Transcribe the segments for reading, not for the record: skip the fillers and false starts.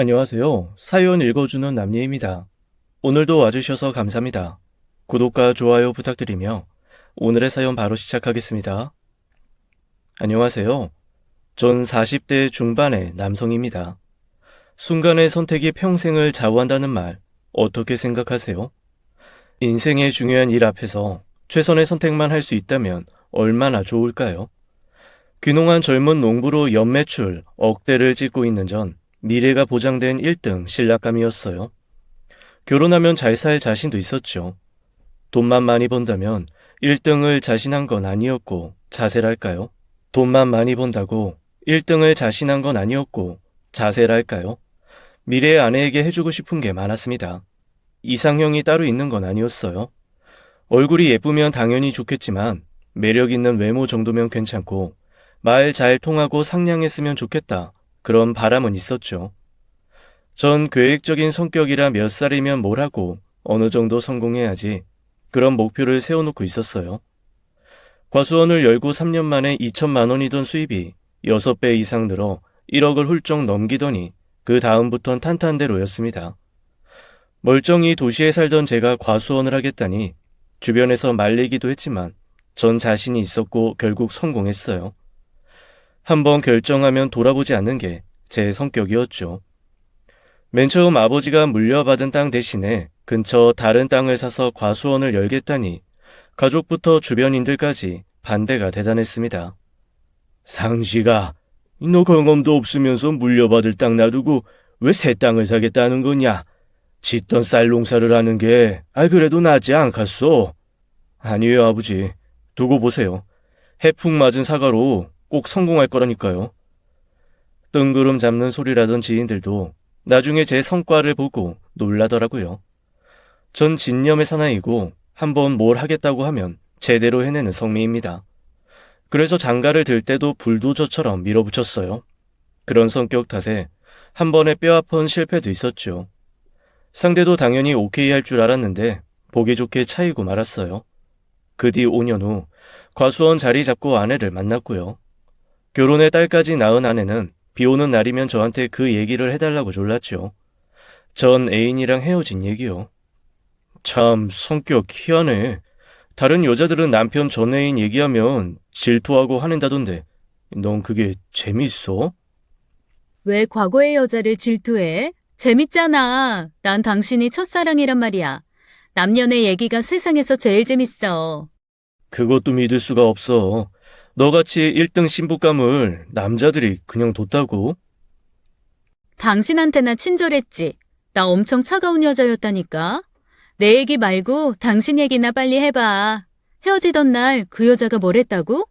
안녕하세요. 사연 읽어주는 남예입니다. 오늘도 와주셔서 감사합니다. 구독과 좋아요 부탁드리며 오늘의 사연 바로 시작하겠습니다. 안녕하세요. 전 40대 중반의 남성입니다. 순간의 선택이 평생을 좌우한다는 말 어떻게 생각하세요? 인생의 중요한 일 앞에서 최선의 선택만 할 수 있다면 얼마나 좋을까요? 귀농한 젊은 농부로 연매출 억대를 찍고 있는 전 미래가 보장된 1등 신랑감이었어요. 결혼하면 잘 살 자신도 있었죠. 돈만 많이 번다면 1등을 자신한 건 아니었고 자세랄까요? 돈만 많이 번다고 1등을 자신한 건 아니었고 자세랄까요? 미래의 아내에게 해주고 싶은 게 많았습니다. 이상형이 따로 있는 건 아니었어요. 얼굴이 예쁘면 당연히 좋겠지만 매력 있는 외모 정도면 괜찮고 말 잘 통하고 상냥했으면 좋겠다. 그런 바람은 있었죠. 전 계획적인 성격이라 몇 살이면 뭘 하고 어느 정도 성공해야지 그런 목표를 세워놓고 있었어요. 과수원을 열고 3년 만에 2천만 원이던 수입이 6배 이상 늘어 1억을 훌쩍 넘기더니 그 다음부턴 탄탄대로였습니다. 멀쩡히 도시에 살던 제가 과수원을 하겠다니 주변에서 말리기도 했지만 전 자신이 있었고 결국 성공했어요. 한번 결정하면 돌아보지 않는 게 제 성격이었죠. 맨 처음 아버지가 물려받은 땅 대신에 근처 다른 땅을 사서 과수원을 열겠다니 가족부터 주변인들까지 반대가 대단했습니다. 상식아, 너 경험도 없으면서 물려받을 땅 놔두고 왜 새 땅을 사겠다는 거냐? 짓던 쌀 농사를 하는 게 그래도 낫지 않겠소? 아니에요, 아버지. 두고 보세요. 해풍 맞은 사과로 꼭 성공할 거라니까요. 뜬구름 잡는 소리라던 지인들도 나중에 제 성과를 보고 놀라더라고요. 전 진념의 사나이고 한번 뭘 하겠다고 하면 제대로 해내는 성미입니다. 그래서 장가를 들 때도 불도저처럼 밀어붙였어요. 그런 성격 탓에 한 번의 뼈아픈 실패도 있었죠. 상대도 당연히 오케이 할 줄 알았는데 보기 좋게 차이고 말았어요. 그 뒤 5년 후 과수원 자리 잡고 아내를 만났고요. 결혼해 딸까지 낳은 아내는 비 오는 날이면 저한테 그 얘기를 해달라고 졸랐죠. 전 애인이랑 헤어진 얘기요. 참 성격 희한해. 다른 여자들은 남편 전 애인 얘기하면 질투하고 화낸다던데 넌 그게 재밌어? 왜 과거의 여자를 질투해? 재밌잖아. 난 당신이 첫사랑이란 말이야. 남녀의 얘기가 세상에서 제일 재밌어. 그것도 믿을 수가 없어. 너같이 1등 신부감을 남자들이 그냥 뒀다고? 당신한테나 친절했지. 나 엄청 차가운 여자였다니까. 내 얘기 말고 당신 얘기나 빨리 해봐. 헤어지던 날 그 여자가 뭘 했다고?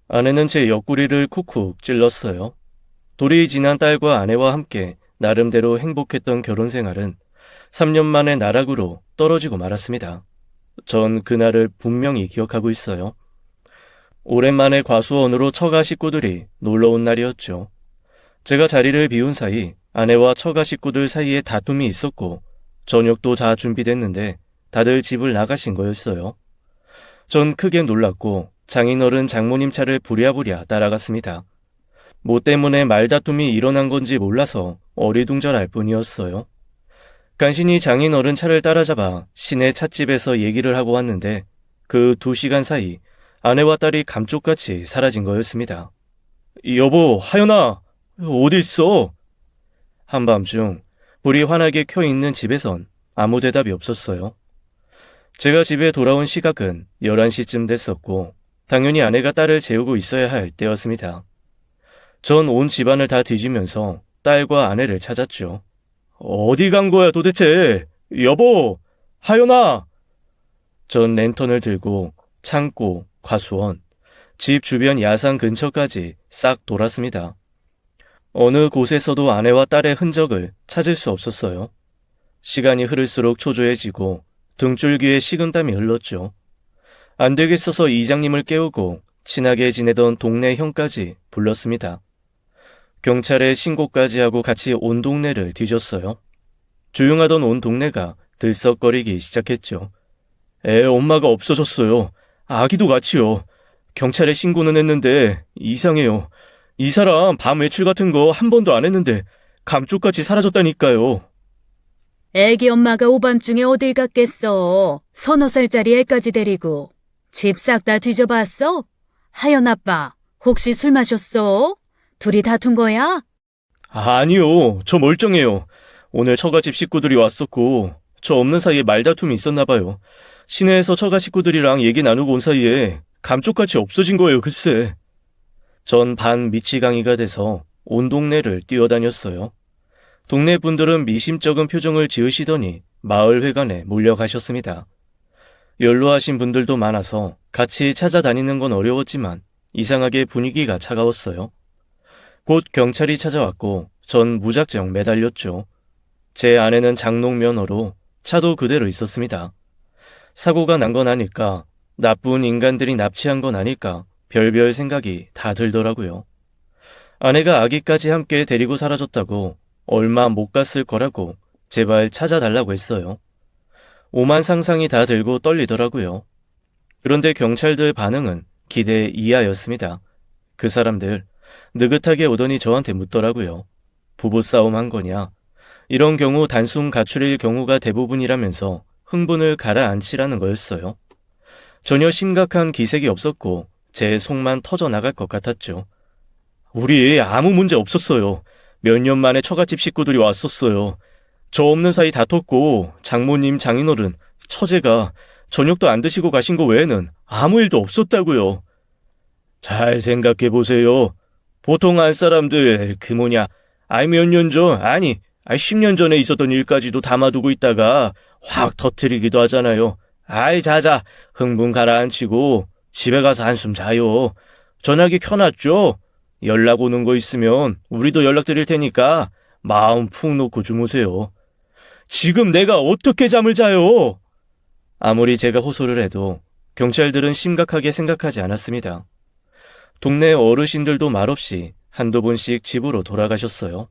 아내는 제 옆구리를 쿡쿡 찔렀어요. 돌이 지난 딸과 아내와 함께 나름대로 행복했던 결혼 생활은 3년 만에 나락으로 떨어지고 말았습니다. 전 그날을 분명히 기억하고 있어요. 오랜만에 과수원으로 처가 식구들이 놀러온 날이었죠. 제가 자리를 비운 사이 아내와 처가 식구들 사이에 다툼이 있었고 저녁도 다 준비됐는데 다들 집을 나가신 거였어요. 전 크게 놀랐고 장인어른 장모님 차를 부랴부랴 따라갔습니다. 뭐 때문에 말다툼이 일어난 건지 몰라서 어리둥절할 뿐이었어요. 간신히 장인어른 차를 따라잡아 시내 찻집에서 얘기를 하고 왔는데 그 2시간 사이 아내와 딸이 감쪽같이 사라진 거였습니다. 여보, 하연아, 어디 있어? 한밤중 불이 환하게 켜있는 집에선 아무 대답이 없었어요. 제가 집에 돌아온 시각은 11시쯤 됐었고 당연히 아내가 딸을 재우고 있어야 할 때였습니다. 전 온 집안을 다 뒤지면서 딸과 아내를 찾았죠. 어디 간 거야 도대체? 여보, 하연아! 전 랜턴을 들고 창고, 과수원, 집 주변 야산 근처까지 싹 돌았습니다. 어느 곳에서도 아내와 딸의 흔적을 찾을 수 없었어요. 시간이 흐를수록 초조해지고 등줄기에 식은땀이 흘렀죠. 안 되겠어서 이장님을 깨우고 친하게 지내던 동네 형까지 불렀습니다. 경찰에 신고까지 하고 같이 온 동네를 뒤졌어요. 조용하던 온 동네가 들썩거리기 시작했죠. 엄마가 없어졌어요. 아기도 같이요. 경찰에 신고는 했는데 이상해요. 이 사람 밤 외출 같은 거 한 번도 안 했는데 감쪽같이 사라졌다니까요. 애기 엄마가 오밤중에 어딜 갔겠어. 서너 살짜리 애까지 데리고. 집 싹 다 뒤져봤어? 하연 아빠, 혹시 술 마셨어? 둘이 다툰 거야? 아니요, 저 멀쩡해요. 오늘 처갓집 식구들이 왔었고 저 없는 사이에 말다툼이 있었나 봐요. 시내에서 처가 식구들이랑 얘기 나누고 온 사이에 감쪽같이 없어진 거예요, 글쎄. 전 반 미치광이가 돼서 온 동네를 뛰어다녔어요. 동네 분들은 미심쩍은 표정을 지으시더니 마을 회관에 몰려가셨습니다. 연로하신 분들도 많아서 같이 찾아다니는 건 어려웠지만 이상하게 분위기가 차가웠어요. 곧 경찰이 찾아왔고 전 무작정 매달렸죠. 제 아내는 장롱 면허로 차도 그대로 있었습니다. 사고가 난 건 아닐까, 나쁜 인간들이 납치한 건 아닐까, 별별 생각이 다 들더라고요. 아내가 아기까지 함께 데리고 사라졌다고 얼마 못 갔을 거라고 제발 찾아달라고 했어요. 오만 상상이 다 들고 떨리더라고요. 그런데 경찰들 반응은 기대 이하였습니다. 그 사람들 느긋하게 오더니 저한테 묻더라고요. 부부싸움 한 거냐? 이런 경우 단순 가출일 경우가 대부분이라면서 흥분을 가라앉히라는 거였어요. 전혀 심각한 기색이 없었고 제 속만 터져나갈 것 같았죠. 우리 아무 문제 없었어요. 몇 년 만에 처갓집 식구들이 왔었어요. 저 없는 사이 다퉜고 장모님, 장인어른, 처제가 저녁도 안 드시고 가신 거 외에는 아무 일도 없었다고요. 잘 생각해 보세요. 보통 한 사람들 몇 년 전, 10년 전에 있었던 일까지도 담아두고 있다가 확 터뜨리기도 하잖아요. 자자, 흥분 가라앉히고 집에 가서 한숨 자요. 전화기 켜놨죠? 연락 오는 거 있으면 우리도 연락드릴 테니까 마음 푹 놓고 주무세요. 지금 내가 어떻게 잠을 자요? 아무리 제가 호소를 해도 경찰들은 심각하게 생각하지 않았습니다. 동네 어르신들도 말없이 한두 분씩 집으로 돌아가셨어요.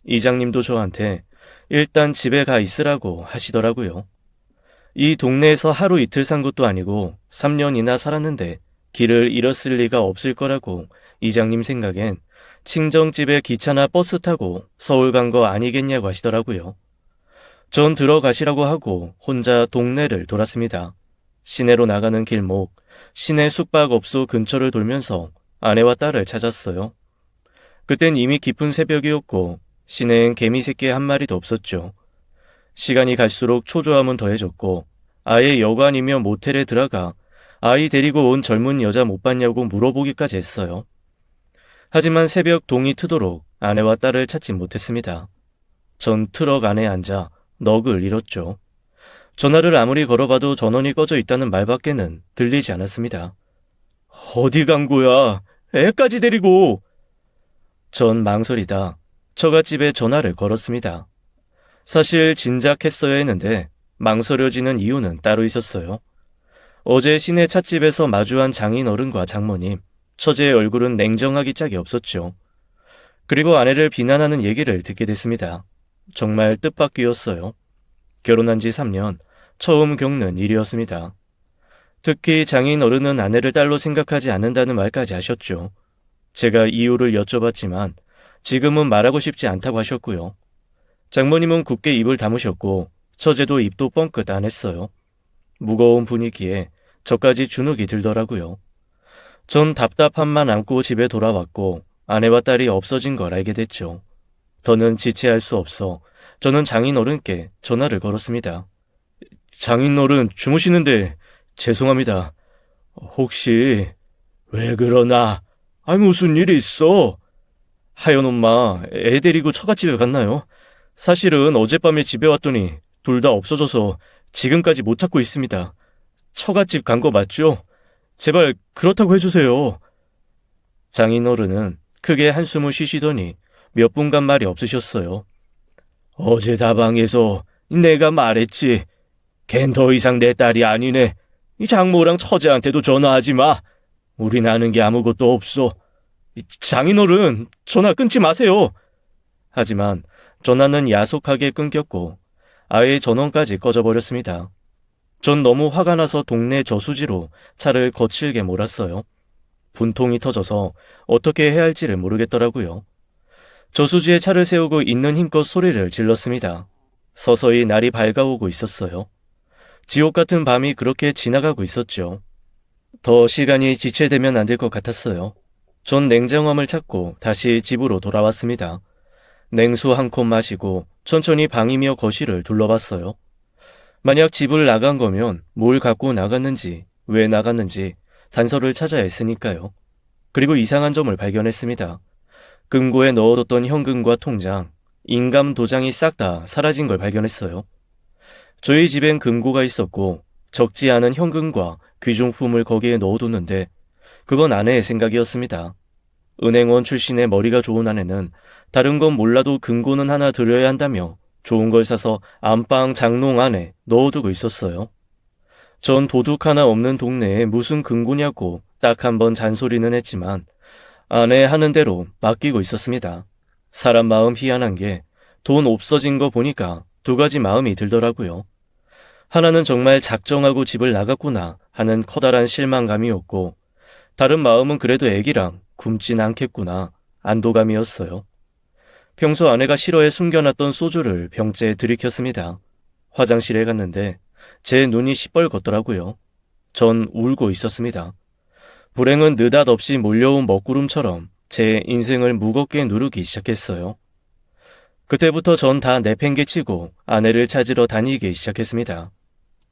이장님도 저한테 일단 집에 가 있으라고 하시더라고요. 이 동네에서 하루 이틀 산 것도 아니고 3년이나 살았는데 길을 잃었을 리가 없을 거라고 이장님 생각엔 친정집에 기차나 버스 타고 서울 간 거 아니겠냐고 하시더라고요. 전 들어가시라고 하고 혼자 동네를 돌았습니다. 시내로 나가는 길목, 시내 숙박업소 근처를 돌면서 아내와 딸을 찾았어요. 그땐 이미 깊은 새벽이었고 시내엔 개미새끼 한 마리도 없었죠. 시간이 갈수록 초조함은 더해졌고 아예 여관이며 모텔에 들어가 아이 데리고 온 젊은 여자 못 봤냐고 물어보기까지 했어요. 하지만 새벽 동이 트도록 아내와 딸을 찾지 못했습니다. 전 트럭 안에 앉아 넋을 잃었죠. 전화를 아무리 걸어봐도 전원이 꺼져 있다는 말밖에는 들리지 않았습니다. 어디 간 거야? 애까지 데리고! 전 망설이다 처갓집에 전화를 걸었습니다. 사실 진작했어야 했는데 망설여지는 이유는 따로 있었어요. 어제 시내 찻집에서 마주한 장인어른과 장모님, 처제의 얼굴은 냉정하기 짝이 없었죠. 그리고 아내를 비난하는 얘기를 듣게 됐습니다. 정말 뜻밖이었어요. 결혼한 지 3년, 처음 겪는 일이었습니다. 특히 장인어른은 아내를 딸로 생각하지 않는다는 말까지 하셨죠. 제가 이유를 여쭤봤지만 지금은 말하고 싶지 않다고 하셨고요. 장모님은 굳게 입을 다무셨고 처제도 입도 뻥끗 안 했어요. 무거운 분위기에 저까지 주눅이 들더라고요. 전 답답함만 안고 집에 돌아왔고 아내와 딸이 없어진 걸 알게 됐죠. 더는 지체할 수 없어 저는 장인어른께 전화를 걸었습니다. 장인어른 주무시는데 죄송합니다. 혹시 왜 그러나? 무슨 일이 있어? 하연 엄마 애 데리고 처갓집에 갔나요? 사실은 어젯밤에 집에 왔더니 둘 다 없어져서 지금까지 못 찾고 있습니다. 처갓집 간 거 맞죠? 제발 그렇다고 해주세요. 장인어른은 크게 한숨을 쉬시더니 몇 분간 말이 없으셨어요. 어제 다방에서 내가 말했지. 걘 더 이상 내 딸이 아니네. 이 장모랑 처제한테도 전화하지 마. 우린 아는 게 아무것도 없어. 장인어른 전화 끊지 마세요. 하지만 전화는 야속하게 끊겼고 아예 전원까지 꺼져버렸습니다. 전 너무 화가 나서 동네 저수지로 차를 거칠게 몰았어요. 분통이 터져서 어떻게 해야 할지를 모르겠더라고요. 저수지에 차를 세우고 있는 힘껏 소리를 질렀습니다. 서서히 날이 밝아오고 있었어요. 지옥 같은 밤이 그렇게 지나가고 있었죠. 더 시간이 지체되면 안 될 것 같았어요. 전 냉정함을 찾고 다시 집으로 돌아왔습니다. 냉수 한 컵 마시고 천천히 방이며 거실을 둘러봤어요. 만약 집을 나간 거면 뭘 갖고 나갔는지, 왜 나갔는지 단서를 찾아야 했으니까요. 그리고 이상한 점을 발견했습니다. 금고에 넣어뒀던 현금과 통장, 인감 도장이 싹 다 사라진 걸 발견했어요. 저희 집엔 금고가 있었고 적지 않은 현금과 귀중품을 거기에 넣어뒀는데 그건 아내의 생각이었습니다. 은행원 출신의 머리가 좋은 아내는 다른 건 몰라도 금고는 하나 들여야 한다며 좋은 걸 사서 안방 장롱 안에 넣어두고 있었어요. 전 도둑 하나 없는 동네에 무슨 금고냐고 딱 한 번 잔소리는 했지만 아내 하는 대로 맡기고 있었습니다. 사람 마음 희한한 게 돈 없어진 거 보니까 두 가지 마음이 들더라고요. 하나는 정말 작정하고 집을 나갔구나 하는 커다란 실망감이었고 다른 마음은 그래도 애기랑 굶진 않겠구나 안도감이었어요. 평소 아내가 싫어해 숨겨놨던 소주를 병째에 들이켰습니다. 화장실에 갔는데 제 눈이 시뻘겋더라고요. 전 울고 있었습니다. 불행은 느닷없이 몰려온 먹구름처럼 제 인생을 무겁게 누르기 시작했어요. 그때부터 전 다 내팽개치고 아내를 찾으러 다니기 시작했습니다.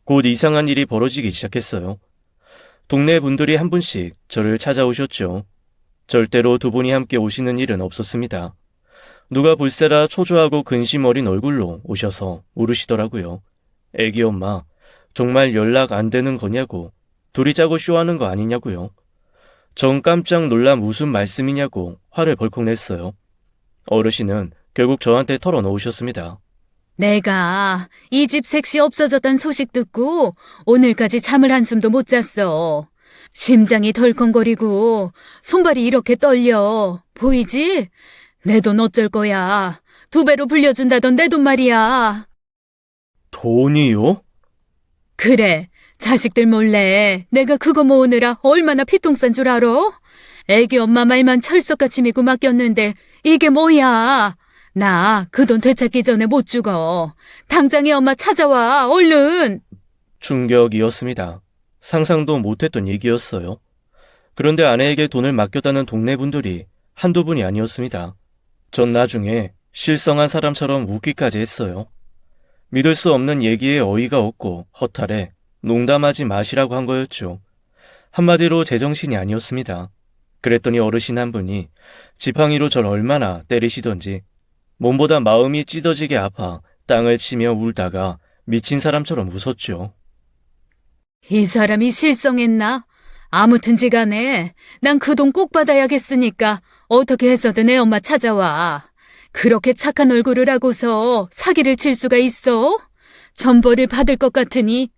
곧 이상한 일이 벌어지기 시작했어요. 동네 분들이 한 분씩 저를 찾아오셨죠. 절대로 두 분이 함께 오시는 일은 없었습니다. 누가 볼세라 초조하고 근심 어린 얼굴로 오셔서 물으시더라고요. 애기 엄마, 정말 연락 안 되는 거냐고, 둘이 짜고 쇼하는 거 아니냐고요. 전 깜짝 놀라 무슨 말씀이냐고 화를 벌컥 냈어요. 어르신은 결국 저한테 털어놓으셨습니다. 내가 이 집 색시 없어졌단 소식 듣고 오늘까지 잠을 한숨도 못 잤어. 심장이 덜컹거리고 손발이 이렇게 떨려. 보이지? 내 돈 어쩔 거야. 2배로 불려준다던 내 돈 말이야. 돈이요? 그래, 자식들 몰래 내가 그거 모으느라 얼마나 피똥 싼 줄 알아? 애기 엄마 말만 철석같이 믿고 맡겼는데 이게 뭐야? 나 그 돈 되찾기 전에 못 죽어. 당장에 엄마 찾아와, 얼른! 충격이었습니다. 상상도 못했던 얘기였어요. 그런데 아내에게 돈을 맡겼다는 동네 분들이 한두 분이 아니었습니다. 전 나중에 실성한 사람처럼 웃기까지 했어요. 믿을 수 없는 얘기에 어이가 없고 허탈해 농담하지 마시라고 한 거였죠. 한마디로 제정신이 아니었습니다. 그랬더니 어르신 한 분이 지팡이로 절 얼마나 때리시던지 몸보다 마음이 찢어지게 아파 땅을 치며 울다가 미친 사람처럼 웃었죠. 이 사람이 실성했나? 아무튼지 간에 난 그 돈 꼭 받아야겠으니까 어떻게 해서든 애 엄마 찾아와. 그렇게 착한 얼굴을 하고서 사기를 칠 수가 있어? 전벌을 받을 것 같으니.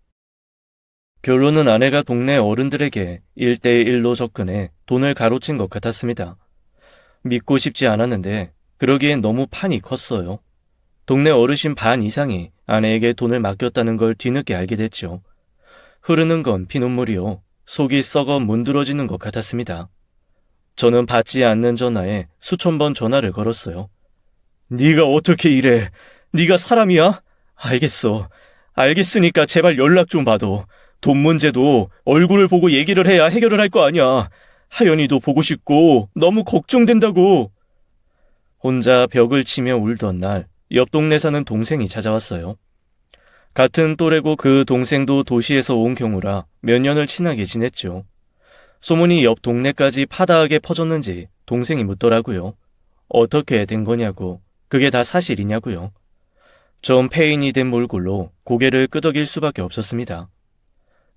결론은 아내가 동네 어른들에게 1대1로 접근해 돈을 가로챈 것 같았습니다. 믿고 싶지 않았는데 그러기엔 너무 판이 컸어요. 동네 어르신 반 이상이 아내에게 돈을 맡겼다는 걸 뒤늦게 알게 됐죠. 흐르는 건 피눈물이요. 속이 썩어 문드러지는 것 같았습니다. 저는 받지 않는 전화에 수천 번 전화를 걸었어요. 네가 어떻게 이래? 네가 사람이야? 알겠어. 알겠으니까 제발 연락 좀 받아. 돈 문제도 얼굴을 보고 얘기를 해야 해결을 할 거 아니야. 하연이도 보고 싶고 너무 걱정된다고. 혼자 벽을 치며 울던 날 옆 동네 사는 동생이 찾아왔어요. 같은 또래고 그 동생도 도시에서 온 경우라 몇 년을 친하게 지냈죠. 소문이 옆 동네까지 파다하게 퍼졌는지 동생이 묻더라고요. 어떻게 된 거냐고, 그게 다 사실이냐고요. 전 폐인이 된 몰골로 고개를 끄덕일 수밖에 없었습니다.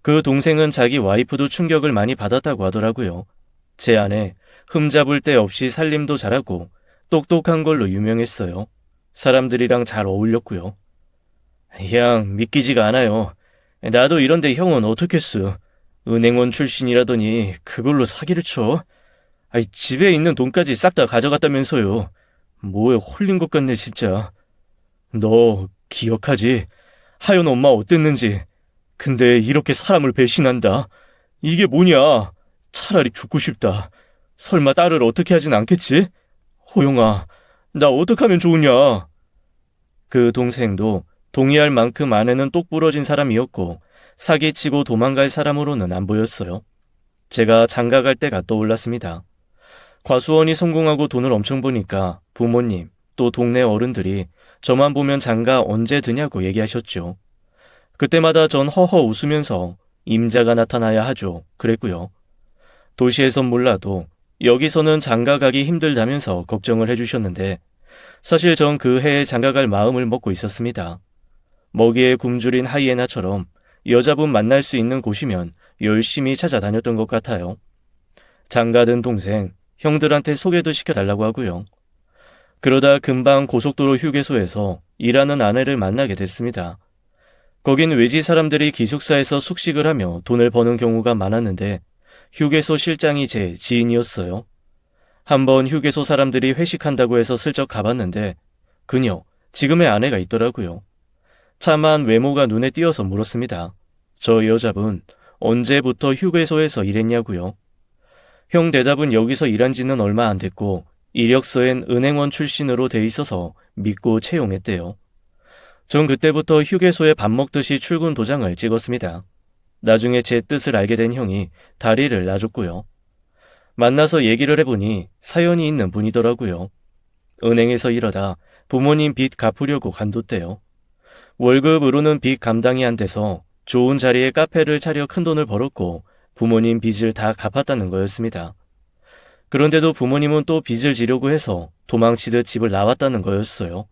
그 동생은 자기 와이프도 충격을 많이 받았다고 하더라고요. 제 아내 흠잡을 데 없이 살림도 잘하고 똑똑한 걸로 유명했어요. 사람들이랑 잘 어울렸고요. 양 믿기지가 않아요. 나도 이런데 형은 어떻겠어. 은행원 출신이라더니 그걸로 사기를 쳐? 아이, 집에 있는 돈까지 싹 다 가져갔다면서요. 뭐에 홀린 것 같네 진짜. 너 기억하지? 하연 엄마 어땠는지. 근데 이렇게 사람을 배신한다. 이게 뭐냐? 차라리 죽고 싶다. 설마 딸을 어떻게 하진 않겠지? 호영아, 나 어떡하면 좋으냐? 그 동생도 동의할 만큼 아내는 똑 부러진 사람이었고 사기치고 도망갈 사람으로는 안 보였어요. 제가 장가갈 때가 떠올랐습니다. 과수원이 성공하고 돈을 엄청 버니까 부모님 또 동네 어른들이 저만 보면 장가 언제 드냐고 얘기하셨죠. 그때마다 전 허허 웃으면서 임자가 나타나야 하죠. 그랬고요. 도시에선 몰라도 여기서는 장가 가기 힘들다면서 걱정을 해주셨는데 사실 전 그 해에 장가 갈 마음을 먹고 있었습니다. 먹이에 굶주린 하이에나처럼 여자분 만날 수 있는 곳이면 열심히 찾아다녔던 것 같아요. 장가든 동생, 형들한테 소개도 시켜달라고 하고요. 그러다 금방 고속도로 휴게소에서 일하는 아내를 만나게 됐습니다. 거긴 외지 사람들이 기숙사에서 숙식을 하며 돈을 버는 경우가 많았는데 휴게소 실장이 제 지인이었어요. 한번 휴게소 사람들이 회식한다고 해서 슬쩍 가봤는데 그녀, 지금의 아내가 있더라고요. 차만 외모가 눈에 띄어서 물었습니다. 저 여자분 언제부터 휴게소에서 일했냐고요. 형 대답은 여기서 일한 지는 얼마 안 됐고 이력서엔 은행원 출신으로 돼 있어서 믿고 채용했대요. 전 그때부터 휴게소에 밥 먹듯이 출근 도장을 찍었습니다. 나중에 제 뜻을 알게 된 형이 다리를 놔줬고요. 만나서 얘기를 해보니 사연이 있는 분이더라고요. 은행에서 일하다 부모님 빚 갚으려고 간뒀대요. 월급으로는 빚 감당이 안 돼서 좋은 자리에 카페를 차려 큰돈을 벌었고 부모님 빚을 다 갚았다는 거였습니다. 그런데도 부모님은 또 빚을 지려고 해서 도망치듯 집을 나왔다는 거였어요.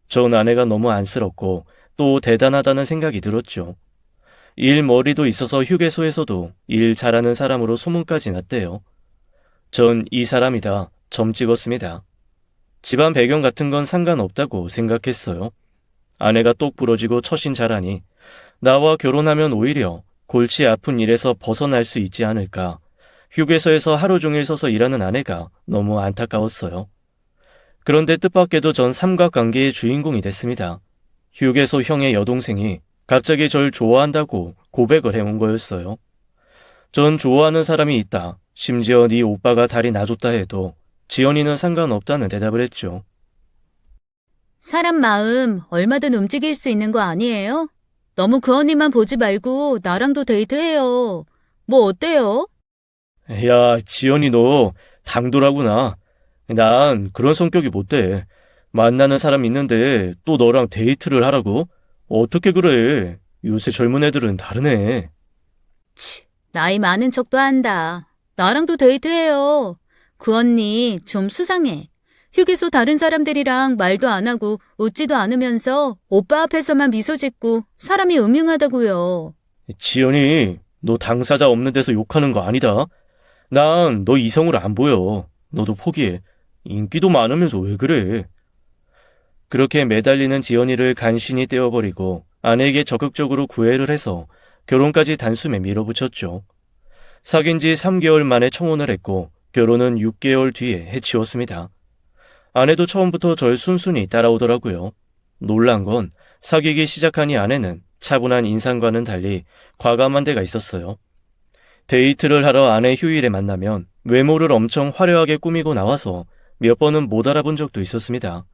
전 아내가 너무 안쓰럽고 또 대단하다는 생각이 들었죠. 일머리도 있어서 휴게소에서도 일 잘하는 사람으로 소문까지 났대요. 전 이 사람이다 점 찍었습니다. 집안 배경 같은 건 상관없다고 생각했어요. 아내가 똑 부러지고 처신 잘하니 나와 결혼하면 오히려 골치 아픈 일에서 벗어날 수 있지 않을까. 휴게소에서 하루 종일 서서 일하는 아내가 너무 안타까웠어요. 그런데 뜻밖에도 전 삼각관계의 주인공이 됐습니다. 휴게소 형의 여동생이 갑자기 절 좋아한다고 고백을 해온 거였어요. 전 좋아하는 사람이 있다. 심지어 네 오빠가 다리 놔줬다 해도 지연이는 상관없다는 대답을 했죠. 사람 마음 얼마든 움직일 수 있는 거 아니에요? 너무 그 언니만 보지 말고 나랑도 데이트해요. 뭐 어때요? 야, 지연이 너 당돌하구나. 난 그런 성격이 못 돼. 만나는 사람 있는데 또 너랑 데이트를 하라고? 어떻게 그래? 요새 젊은 애들은 다르네. 치, 나이 많은 척도 한다. 나랑도 데이트해요. 그 언니 좀 수상해. 휴게소 다른 사람들이랑 말도 안 하고 웃지도 않으면서 오빠 앞에서만 미소 짓고 사람이 음흉하다고요. 지연이, 너 당사자 없는 데서 욕하는 거 아니다. 난 너 이성으로 안 보여. 너도 포기해. 인기도 많으면서 왜 그래? 그렇게 매달리는 지연이를 간신히 떼어버리고 아내에게 적극적으로 구애를 해서 결혼까지 단숨에 밀어붙였죠. 사귄 지 3개월 만에 청혼을 했고 결혼은 6개월 뒤에 해치웠습니다. 아내도 처음부터 절 순순히 따라오더라고요. 놀란 건 사귀기 시작하니 아내는 차분한 인상과는 달리 과감한 데가 있었어요. 데이트를 하러 아내 휴일에 만나면 외모를 엄청 화려하게 꾸미고 나와서 몇 번은 못 알아본 적도 있었습니다.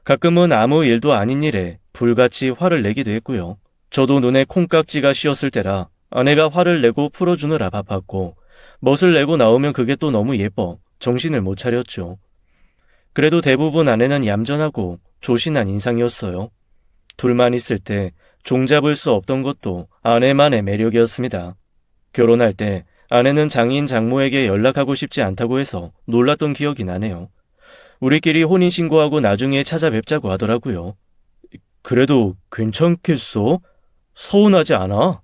가끔은 아무 일도 아닌 일에 불같이 화를 내기도 했고요. 저도 눈에 콩깍지가 씌었을 때라 아내가 화를 내고 풀어주느라 바빴고 멋을 내고 나오면 그게 또 너무 예뻐 정신을 못 차렸죠. 그래도 대부분 아내는 얌전하고 조신한 인상이었어요. 둘만 있을 때 종잡을 수 없던 것도 아내만의 매력이었습니다. 결혼할 때 아내는 장인 장모에게 연락하고 싶지 않다고 해서 놀랐던 기억이 나네요. 우리끼리 혼인신고하고 나중에 찾아뵙자고 하더라고요. 그래도 괜찮겠어? 서운하지 않아?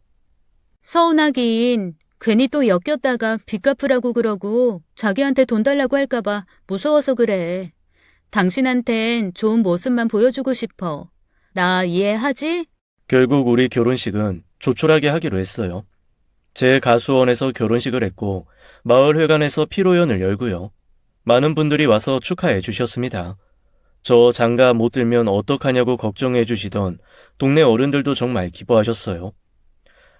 서운하긴 괜히 또 엮였다가 빚 갚으라고 그러고 자기한테 돈 달라고 할까봐 무서워서 그래. 당신한텐 좋은 모습만 보여주고 싶어. 나 이해하지? 결국 우리 결혼식은 조촐하게 하기로 했어요. 제 가수원에서 결혼식을 했고 마을회관에서 피로연을 열고요. 많은 분들이 와서 축하해 주셨습니다. 저 장가 못 들면 어떡하냐고 걱정해 주시던 동네 어른들도 정말 기뻐하셨어요.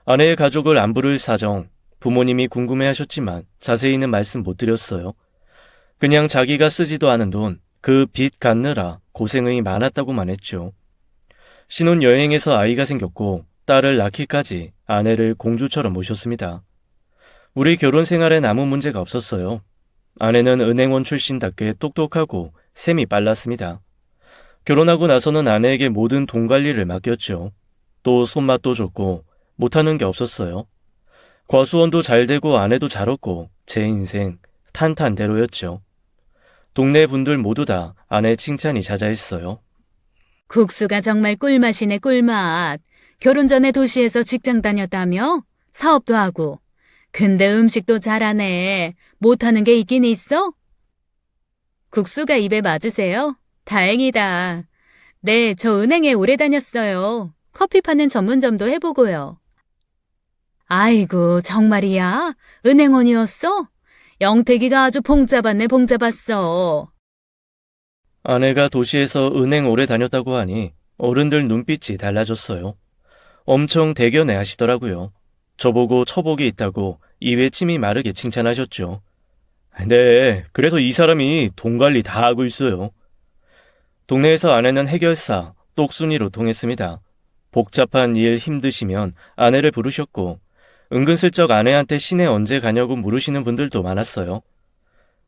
아내의 가족을 안 부를 사정, 부모님이 궁금해 하셨지만 자세히는 말씀 못 드렸어요. 그냥 자기가 쓰지도 않은 돈, 그 빚 갚느라 고생이 많았다고만 했죠. 신혼여행에서 아이가 생겼고 딸을 낳기까지 아내를 공주처럼 모셨습니다. 우리 결혼 생활엔 아무 문제가 없었어요. 아내는 은행원 출신답게 똑똑하고 셈이 빨랐습니다. 결혼하고 나서는 아내에게 모든 돈 관리를 맡겼죠. 또 손맛도 좋고 못하는 게 없었어요. 과수원도 잘 되고 아내도 잘 얻고 제 인생 탄탄대로였죠. 동네 분들 모두 다 아내 칭찬이 자자했어요. 국수가 정말 꿀맛이네, 꿀맛. 결혼 전에 도시에서 직장 다녔다며? 사업도 하고. 근데 음식도 잘하네. 못하는 게 있긴 있어? 국수가 입에 맞으세요? 다행이다. 네, 저 은행에 오래 다녔어요. 커피 파는 전문점도 해보고요. 아이고, 정말이야? 은행원이었어? 영택이가 아주 봉잡았네, 봉잡았어. 아내가 도시에서 은행 오래 다녔다고 하니 어른들 눈빛이 달라졌어요. 엄청 대견해 하시더라고요. 저보고 처복이 있다고 입에 침이 마르게 칭찬하셨죠. 네, 그래서 이 사람이 돈 관리 다 하고 있어요. 동네에서 아내는 해결사, 똑순이로 통했습니다. 복잡한 일 힘드시면 아내를 부르셨고 은근슬쩍 아내한테 시내 언제 가냐고 물으시는 분들도 많았어요.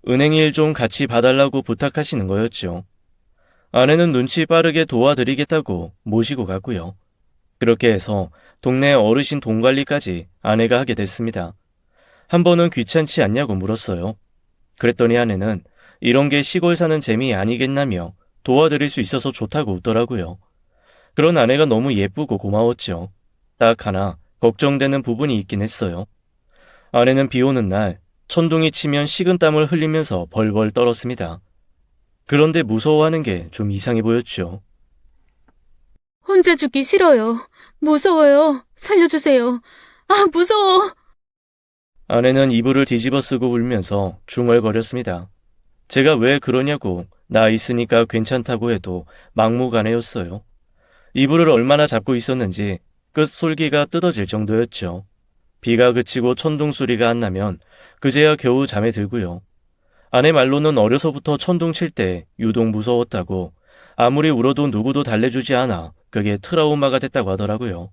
은행 일 좀 같이 봐달라고 부탁하시는 거였죠. 아내는 눈치 빠르게 도와드리겠다고 모시고 갔고요. 그렇게 해서 동네 어르신 돈 관리까지 아내가 하게 됐습니다. 한 번은 귀찮지 않냐고 물었어요. 그랬더니 아내는 이런 게 시골 사는 재미 아니겠나며 도와드릴 수 있어서 좋다고 웃더라고요. 그런 아내가 너무 예쁘고 고마웠죠. 딱 하나 걱정되는 부분이 있긴 했어요. 아내는 비 오는 날 천둥이 치면 식은땀을 흘리면서 벌벌 떨었습니다. 그런데 무서워하는 게 좀 이상해 보였죠. 혼자 죽기 싫어요. 무서워요. 살려주세요. 아, 무서워. 아내는 이불을 뒤집어 쓰고 울면서 중얼거렸습니다. 제가 왜 그러냐고 나 있으니까 괜찮다고 해도 막무가내였어요. 이불을 얼마나 잡고 있었는지 끝 솔기가 뜯어질 정도였죠. 비가 그치고 천둥 소리가 안 나면 그제야 겨우 잠에 들고요. 아내 말로는 어려서부터 천둥 칠 때 유독 무서웠다고 아무리 울어도 누구도 달래주지 않아 그게 트라우마가 됐다고 하더라고요.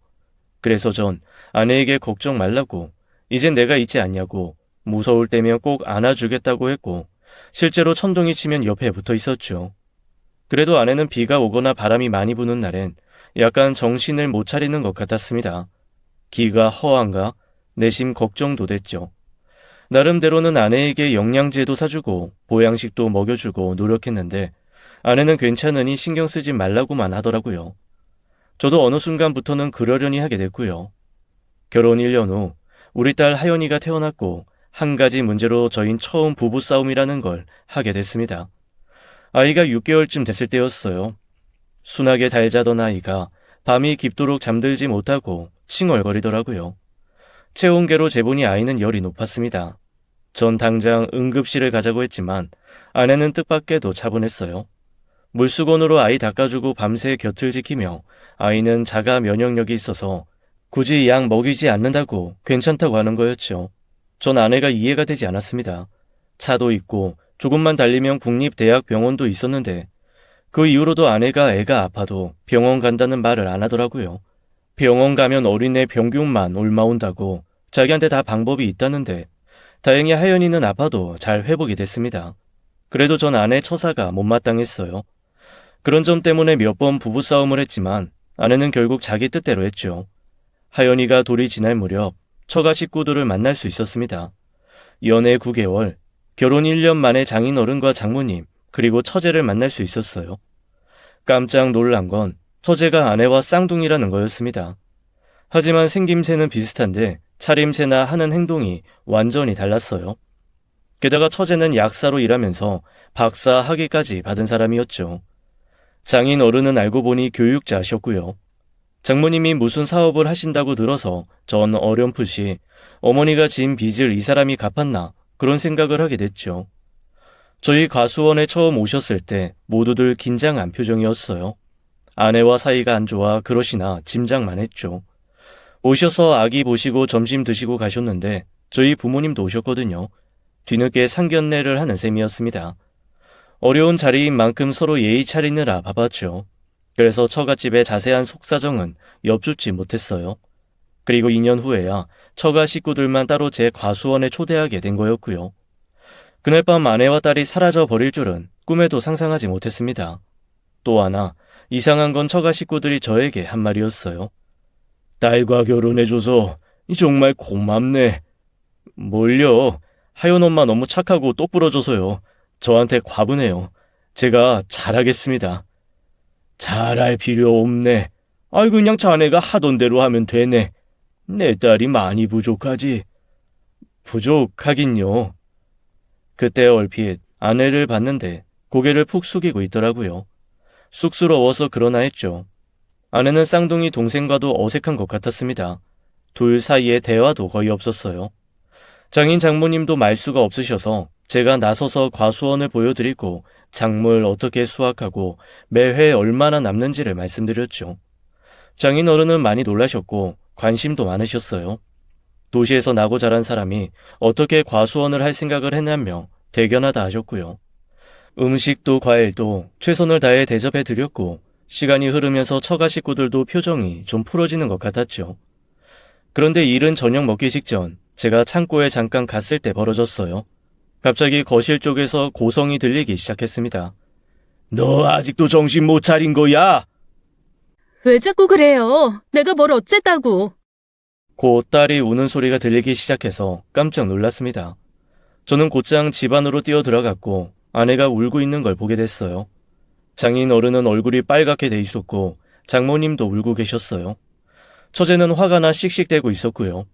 그래서 전 아내에게 걱정 말라고 이젠 내가 있지 않냐고 무서울 때면 꼭 안아주겠다고 했고 실제로 천둥이 치면 옆에 붙어 있었죠. 그래도 아내는 비가 오거나 바람이 많이 부는 날엔 약간 정신을 못 차리는 것 같았습니다. 기가 허한가? 내심 걱정도 됐죠. 나름대로는 아내에게 영양제도 사주고 보양식도 먹여주고 노력했는데 아내는 괜찮으니 신경 쓰지 말라고만 하더라고요. 저도 어느 순간부터는 그러려니 하게 됐고요. 결혼 1년 후 우리 딸 하연이가 태어났고 한 가지 문제로 저흰 처음 부부싸움이라는 걸 하게 됐습니다. 아이가 6개월쯤 됐을 때였어요. 순하게 달자던 아이가 밤이 깊도록 잠들지 못하고 칭얼거리더라고요. 체온계로 재보니 아이는 열이 높았습니다. 전 당장 응급실을 가자고 했지만 아내는 뜻밖에도 차분했어요. 물수건으로 아이 닦아주고 밤새 곁을 지키며 아이는 자가 면역력이 있어서 굳이 약 먹이지 않는다고 괜찮다고 하는 거였죠. 전 아내가 이해가 되지 않았습니다. 차도 있고 조금만 달리면 국립대학병원도 있었는데 그 이후로도 아내가 애가 아파도 병원 간다는 말을 안 하더라고요. 병원 가면 어린애 병균만 옮아온다고 자기한테 다 방법이 있다는데 다행히 하연이는 아파도 잘 회복이 됐습니다. 그래도 전 아내 처사가 못마땅했어요. 그런 점 때문에 몇 번 부부싸움을 했지만 아내는 결국 자기 뜻대로 했죠. 하연이가 돌이 지날 무렵 처가 식구들을 만날 수 있었습니다. 연애 9개월, 결혼 1년 만에 장인어른과 장모님, 그리고 처제를 만날 수 있었어요. 깜짝 놀란 건 처제가 아내와 쌍둥이라는 거였습니다. 하지만 생김새는 비슷한데 차림새나 하는 행동이 완전히 달랐어요. 게다가 처제는 약사로 일하면서 박사 학위까지 받은 사람이었죠. 장인 어른은 알고 보니 교육자셨고요. 장모님이 무슨 사업을 하신다고 들어서 전 어렴풋이 어머니가 진 빚을 이 사람이 갚았나 그런 생각을 하게 됐죠. 저희 과수원에 처음 오셨을 때 모두들 긴장한 표정이었어요. 아내와 사이가 안 좋아 그러시나 짐작만 했죠. 오셔서 아기 보시고 점심 드시고 가셨는데 저희 부모님도 오셨거든요. 뒤늦게 상견례를 하는 셈이었습니다. 어려운 자리인 만큼 서로 예의 차리느라 바빴죠. 그래서 처갓집의 자세한 속사정은 엿주지 못했어요. 그리고 2년 후에야 처가 식구들만 따로 제 과수원에 초대하게 된 거였고요. 그날 밤 아내와 딸이 사라져 버릴 줄은 꿈에도 상상하지 못했습니다. 또 하나 이상한 건 처가 식구들이 저에게 한 말이었어요. 딸과 결혼해줘서 정말 고맙네. 뭘요? 하연 엄마 너무 착하고 똑부러져서요. 저한테 과분해요. 제가 잘하겠습니다. 잘할 필요 없네. 아이 그냥 자네가 하던 대로 하면 되네. 내 딸이 많이 부족하지. 부족하긴요. 그때 얼핏 아내를 봤는데 고개를 푹 숙이고 있더라고요. 쑥스러워서 그러나 했죠. 아내는 쌍둥이 동생과도 어색한 것 같았습니다. 둘 사이에 대화도 거의 없었어요. 장인 장모님도 말수가 없으셔서 제가 나서서 과수원을 보여드리고 작물 어떻게 수확하고 매회 얼마나 남는지를 말씀드렸죠. 장인 어른은 많이 놀라셨고 관심도 많으셨어요. 도시에서 나고 자란 사람이 어떻게 과수원을 할 생각을 했냐며 대견하다 하셨고요. 음식도 과일도 최선을 다해 대접해 드렸고 시간이 흐르면서 처가 식구들도 표정이 좀 풀어지는 것 같았죠. 그런데 일은 저녁 먹기 직전 제가 창고에 잠깐 갔을 때 벌어졌어요. 갑자기 거실 쪽에서 고성이 들리기 시작했습니다. 너 아직도 정신 못 차린 거야? 왜 자꾸 그래요? 내가 뭘 어쨌다고. 곧 딸이 우는 소리가 들리기 시작해서 깜짝 놀랐습니다. 저는 곧장 집 안으로 뛰어 들어갔고 아내가 울고 있는 걸 보게 됐어요. 장인 어른은 얼굴이 빨갛게 돼 있었고 장모님도 울고 계셨어요. 처제는 화가 나 씩씩대고 있었고요.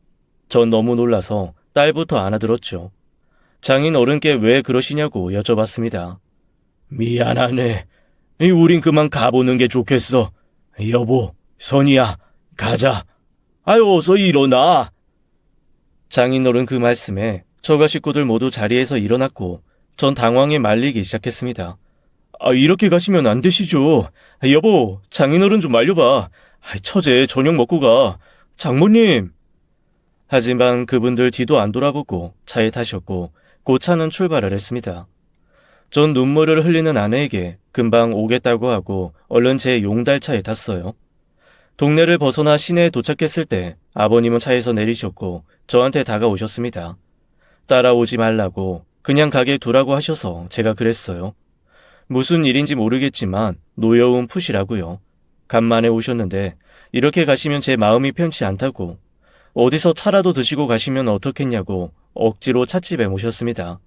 전 너무 놀라서 딸부터 안아들었죠. 장인 어른께 왜 그러시냐고 여쭤봤습니다. 미안하네. 우린 그만 가보는 게 좋겠어. 여보, 선이야, 가자. 아유, 어서 일어나. 장인어른 그 말씀에 처가 식구들 모두 자리에서 일어났고 전 당황에 말리기 시작했습니다. 이렇게 가시면 안 되시죠. 여보, 장인어른 좀 말려봐. 처제 저녁 먹고 가. 장모님. 하지만 그분들 뒤도 안 돌아보고 차에 타셨고 곧 차는 출발을 했습니다. 전 눈물을 흘리는 아내에게 금방 오겠다고 하고 얼른 제 용달차에 탔어요. 동네를 벗어나 시내에 도착했을 때 아버님은 차에서 내리셨고 저한테 다가오셨습니다. 따라오지 말라고 그냥 가게 두라고 하셔서 제가 그랬어요. 무슨 일인지 모르겠지만 노여움 푸시라고요. 간만에 오셨는데 이렇게 가시면 제 마음이 편치 않다고 어디서 차라도 드시고 가시면 어떻겠냐고 억지로 찻집에 모셨습니다.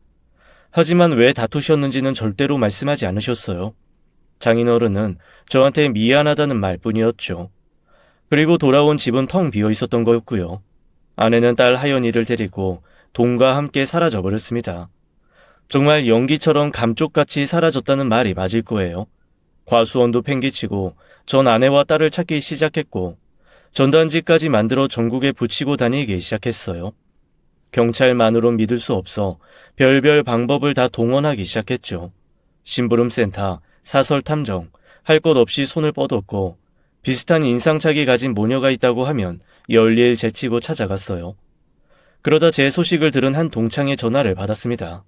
하지만 왜 다투셨는지는 절대로 말씀하지 않으셨어요. 장인어른은 저한테 미안하다는 말뿐이었죠. 그리고 돌아온 집은 텅 비어 있었던 거였고요. 아내는 딸 하연이를 데리고 돈과 함께 사라져버렸습니다. 정말 연기처럼 감쪽같이 사라졌다는 말이 맞을 거예요. 과수원도 팽개치고 전 아내와 딸을 찾기 시작했고 전단지까지 만들어 전국에 붙이고 다니기 시작했어요. 경찰만으론 믿을 수 없어 별별 방법을 다 동원하기 시작했죠. 심부름센터, 사설탐정, 할 것 없이 손을 뻗었고 비슷한 인상착이 가진 모녀가 있다고 하면 열일 제치고 찾아갔어요. 그러다 제 소식을 들은 한 동창의 전화를 받았습니다.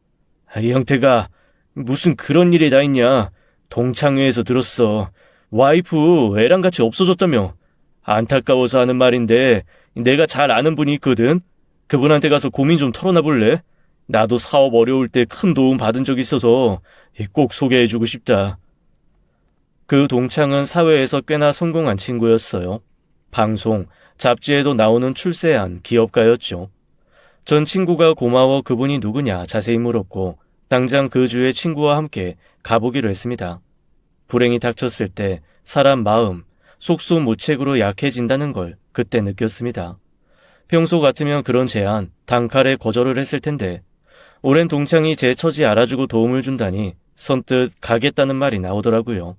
영태가 무슨 그런 일이 다 있냐. 동창회에서 들었어. 와이프 애랑 같이 없어졌다며. 안타까워서 하는 말인데 내가 잘 아는 분이 있거든. 그분한테 가서 고민 좀 털어놔 볼래? 나도 사업 어려울 때 큰 도움 받은 적 있어서 꼭 소개해주고 싶다. 그 동창은 사회에서 꽤나 성공한 친구였어요. 방송, 잡지에도 나오는 출세한 기업가였죠. 전 친구가 고마워 그분이 누구냐 자세히 물었고 당장 그 주에 친구와 함께 가보기로 했습니다. 불행이 닥쳤을 때 사람 마음, 속수무책으로 약해진다는 걸 그때 느꼈습니다. 평소 같으면 그런 제안, 단칼에 거절을 했을 텐데 오랜 동창이 제 처지 알아주고 도움을 준다니 선뜻 가겠다는 말이 나오더라고요.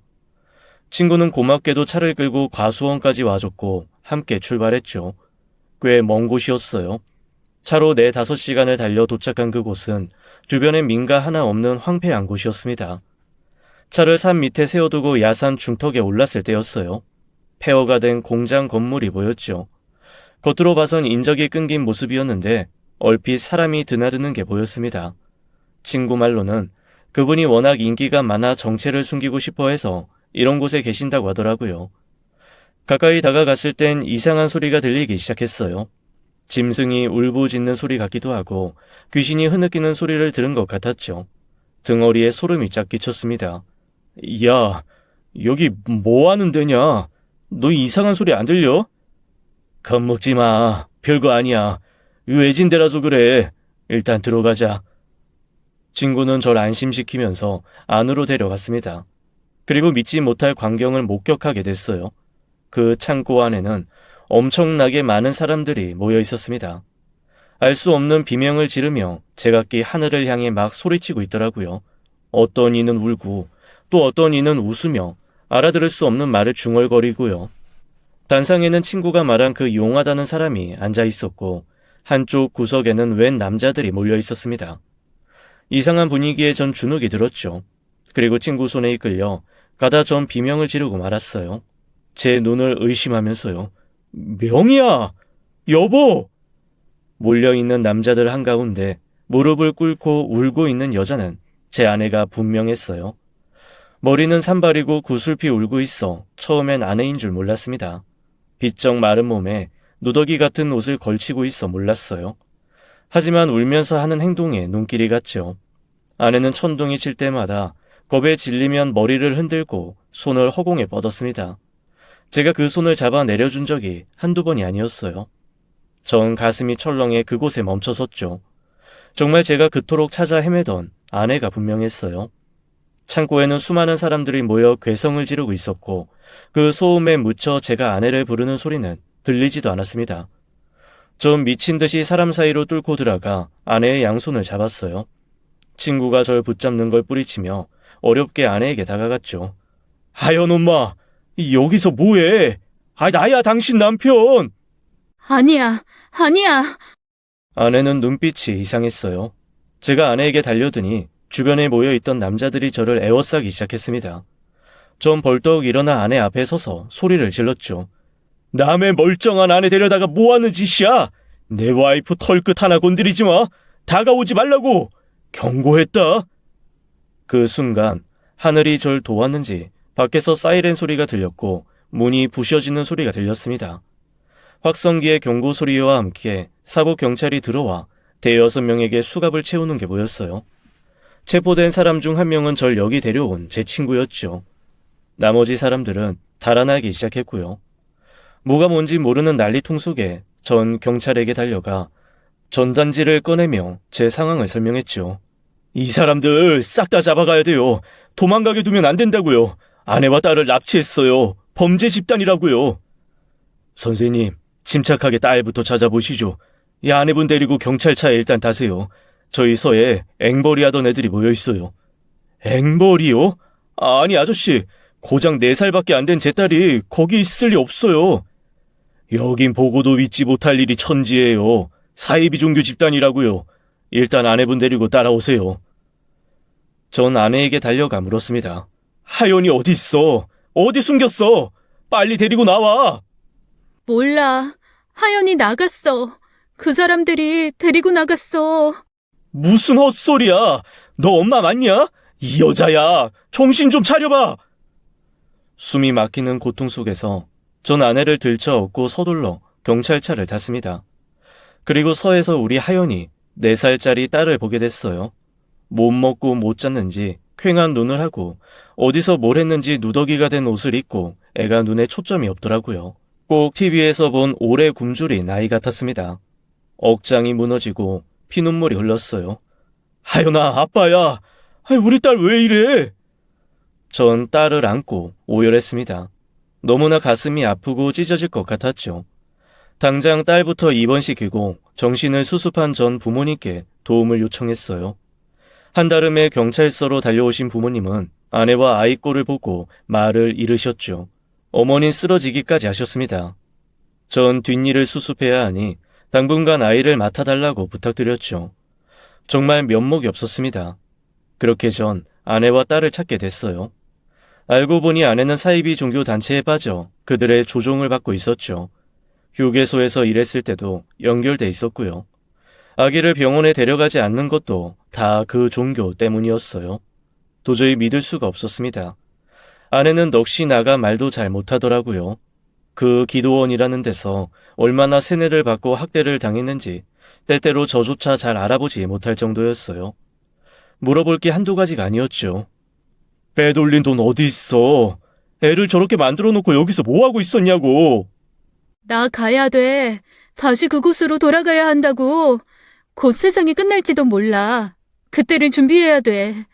친구는 고맙게도 차를 끌고 과수원까지 와줬고 함께 출발했죠. 꽤 먼 곳이었어요. 차로 4-5시간을 달려 도착한 그곳은 주변에 민가 하나 없는 황폐한 곳이었습니다. 차를 산 밑에 세워두고 야산 중턱에 올랐을 때였어요. 폐허가 된 공장 건물이 보였죠. 겉으로 봐선 인적이 끊긴 모습이었는데 얼핏 사람이 드나드는 게 보였습니다. 친구 말로는 그분이 워낙 인기가 많아 정체를 숨기고 싶어 해서 이런 곳에 계신다고 하더라고요. 가까이 다가갔을 땐 이상한 소리가 들리기 시작했어요. 짐승이 울부짖는 소리 같기도 하고 귀신이 흐느끼는 소리를 들은 것 같았죠. 등허리에 소름이 쫙 끼쳤습니다. 야, 여기 뭐 하는 데냐? 너 이상한 소리 안 들려? 겁먹지 마. 별거 아니야. 외진 데라서 그래. 일단 들어가자. 친구는 절 안심시키면서 안으로 데려갔습니다. 그리고 믿지 못할 광경을 목격하게 됐어요. 그 창고 안에는 엄청나게 많은 사람들이 모여 있었습니다. 알 수 없는 비명을 지르며 제각기 하늘을 향해 막 소리치고 있더라고요. 어떤 이는 울고 또 어떤 이는 웃으며 알아들을 수 없는 말을 중얼거리고요. 단상에는 친구가 말한 그 용하다는 사람이 앉아 있었고 한쪽 구석에는 웬 남자들이 몰려 있었습니다. 이상한 분위기에 전 주눅이 들었죠. 그리고 친구 손에 이끌려 가다 전 비명을 지르고 말았어요. 제 눈을 의심하면서요. 명희야! 여보! 몰려있는 남자들 한가운데 무릎을 꿇고 울고 있는 여자는 제 아내가 분명했어요. 머리는 산발이고 구슬피 울고 있어 처음엔 아내인 줄 몰랐습니다. 비쩍 마른 몸에 누더기 같은 옷을 걸치고 있어 몰랐어요. 하지만 울면서 하는 행동에 눈길이 갔죠. 아내는 천둥이 칠 때마다 겁에 질리면 머리를 흔들고 손을 허공에 뻗었습니다. 제가 그 손을 잡아 내려준 적이 한두 번이 아니었어요. 전 가슴이 철렁해 그곳에 멈춰섰죠. 정말 제가 그토록 찾아 헤매던 아내가 분명했어요. 창고에는 수많은 사람들이 모여 괴성을 지르고 있었고 그 소음에 묻혀 제가 아내를 부르는 소리는 들리지도 않았습니다. 전 미친 듯이 사람 사이로 뚫고 들어가 아내의 양손을 잡았어요. 친구가 절 붙잡는 걸 뿌리치며 어렵게 아내에게 다가갔죠. 하연 엄마, 여기서 뭐해? 나야 당신 남편! 아니야, 아니야. 아내는 눈빛이 이상했어요. 제가 아내에게 달려드니 주변에 모여있던 남자들이 저를 에워싸기 시작했습니다. 전 벌떡 일어나 아내 앞에 서서 소리를 질렀죠. 남의 멀쩡한 아내 데려다가 뭐하는 짓이야? 내 와이프 털끝 하나 건드리지 마! 다가오지 말라고! 경고했다! 그 순간 하늘이 절 도왔는지 밖에서 사이렌 소리가 들렸고 문이 부셔지는 소리가 들렸습니다. 확성기의 경고 소리와 함께 사고 경찰이 들어와 대여섯 명에게 수갑을 채우는 게 보였어요. 체포된 사람 중 한 명은 절 여기 데려온 제 친구였죠. 나머지 사람들은 달아나기 시작했고요. 뭐가 뭔지 모르는 난리통 속에 전 경찰에게 달려가 전단지를 꺼내며 제 상황을 설명했죠. 이 사람들 싹 다 잡아가야 돼요. 도망가게 두면 안 된다고요. 아내와 딸을 납치했어요. 범죄 집단이라고요. 선생님, 침착하게 딸부터 찾아보시죠. 이 아내분 데리고 경찰차에 일단 타세요. 저희 서에 앵벌이 하던 애들이 모여있어요. 앵벌이요? 아니 아저씨, 고작 4살밖에 안 된 제 딸이 거기 있을 리 없어요. 여긴 보고도 믿지 못할 일이 천지예요. 사이비 종교 집단이라고요. 일단 아내분 데리고 따라오세요. 전 아내에게 달려가 물었습니다. 하연이 어디 있어? 어디 숨겼어? 빨리 데리고 나와. 몰라. 하연이 나갔어. 그 사람들이 데리고 나갔어. 무슨 헛소리야. 너 엄마 맞냐? 이 여자야. 정신 좀 차려봐. 숨이 막히는 고통 속에서 전 아내를 들쳐 업고 서둘러 경찰차를 탔습니다. 그리고 서에서 우리 하연이 4살짜리 딸을 보게 됐어요. 못 먹고 못 잤는지 퀭한 눈을 하고 어디서 뭘 했는지 누더기가 된 옷을 입고 애가 눈에 초점이 없더라고요. 꼭 TV에서 본 오래 굶주린 아이 같았습니다. 억장이 무너지고 피눈물이 흘렀어요. 하연아, 아빠야. 우리 딸 왜 이래? 전 딸을 안고 오열했습니다. 너무나 가슴이 아프고 찢어질 것 같았죠. 당장 딸부터 입원시키고 정신을 수습한 전 부모님께 도움을 요청했어요. 한달음에 경찰서로 달려오신 부모님은 아내와 아이 꼴을 보고 말을 잃으셨죠. 어머닌 쓰러지기까지 하셨습니다. 전 뒷일을 수습해야 하니 당분간 아이를 맡아달라고 부탁드렸죠. 정말 면목이 없었습니다. 그렇게 전 아내와 딸을 찾게 됐어요. 알고 보니 아내는 사이비 종교 단체에 빠져 그들의 조종을 받고 있었죠. 휴게소에서 일했을 때도 연결돼 있었고요. 아기를 병원에 데려가지 않는 것도 다 그 종교 때문이었어요. 도저히 믿을 수가 없었습니다. 아내는 넋이 나가 말도 잘 못하더라고요. 그 기도원이라는 데서 얼마나 세뇌를 받고 학대를 당했는지 때때로 저조차 잘 알아보지 못할 정도였어요. 물어볼 게 한두 가지가 아니었죠. 빼돌린 돈 어디 있어? 애를 저렇게 만들어 놓고 여기서 뭐 하고 있었냐고. 나 가야 돼. 다시 그곳으로 돌아가야 한다고. 곧 세상이 끝날지도 몰라. 그때를 준비해야 돼.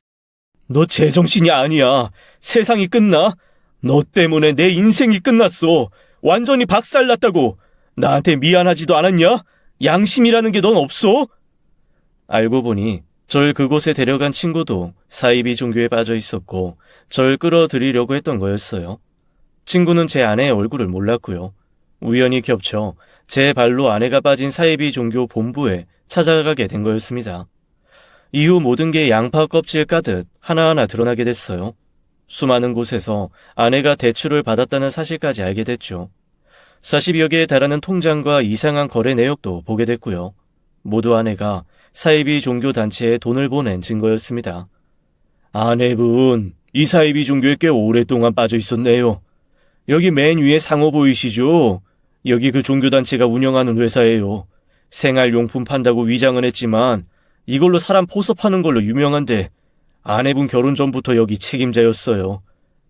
너 제정신이 아니야. 세상이 끝나? 너 때문에 내 인생이 끝났어. 완전히 박살났다고. 나한테 미안하지도 않았냐? 양심이라는 게 넌 없어? 알고 보니 절 그곳에 데려간 친구도 사이비 종교에 빠져 있었고 절 끌어들이려고 했던 거였어요. 친구는 제 아내의 얼굴을 몰랐고요. 우연히 겹쳐 제 발로 아내가 빠진 사이비 종교 본부에 찾아가게 된 거였습니다. 이후 모든 게 양파 껍질 까듯 하나하나 드러나게 됐어요. 수많은 곳에서 아내가 대출을 받았다는 사실까지 알게 됐죠. 40여 개에 달하는 통장과 이상한 거래 내역도 보게 됐고요. 모두 아내가 사이비 종교 단체에 돈을 보낸 증거였습니다. 아내분, 이 사이비 종교에 꽤 오랫동안 빠져 있었네요. 여기 맨 위에 상호 보이시죠? 여기 그 종교단체가 운영하는 회사예요. 생활용품 판다고 위장은 했지만 이걸로 사람 포섭하는 걸로 유명한데 아내분 결혼 전부터 여기 책임자였어요.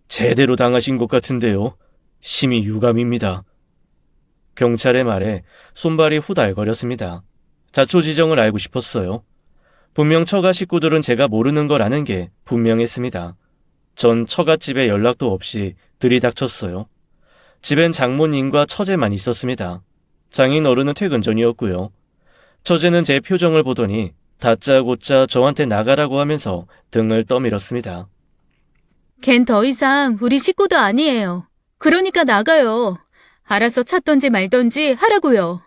제대로 당하신 것 같은데요. 심히 유감입니다. 경찰의 말에 손발이 후달거렸습니다. 자초지정을 알고 싶었어요. 분명 처가 식구들은 제가 모르는 걸 아는 게 분명했습니다. 전 처갓집에 연락도 없이 들이닥쳤어요. 집엔 장모님과 처제만 있었습니다. 장인 어른은 퇴근 전이었고요. 처제는 제 표정을 보더니 다짜고짜 저한테 나가라고 하면서 등을 떠밀었습니다. 걘 더 이상 우리 식구도 아니에요. 그러니까 나가요. 알아서 찾던지 말던지 하라고요.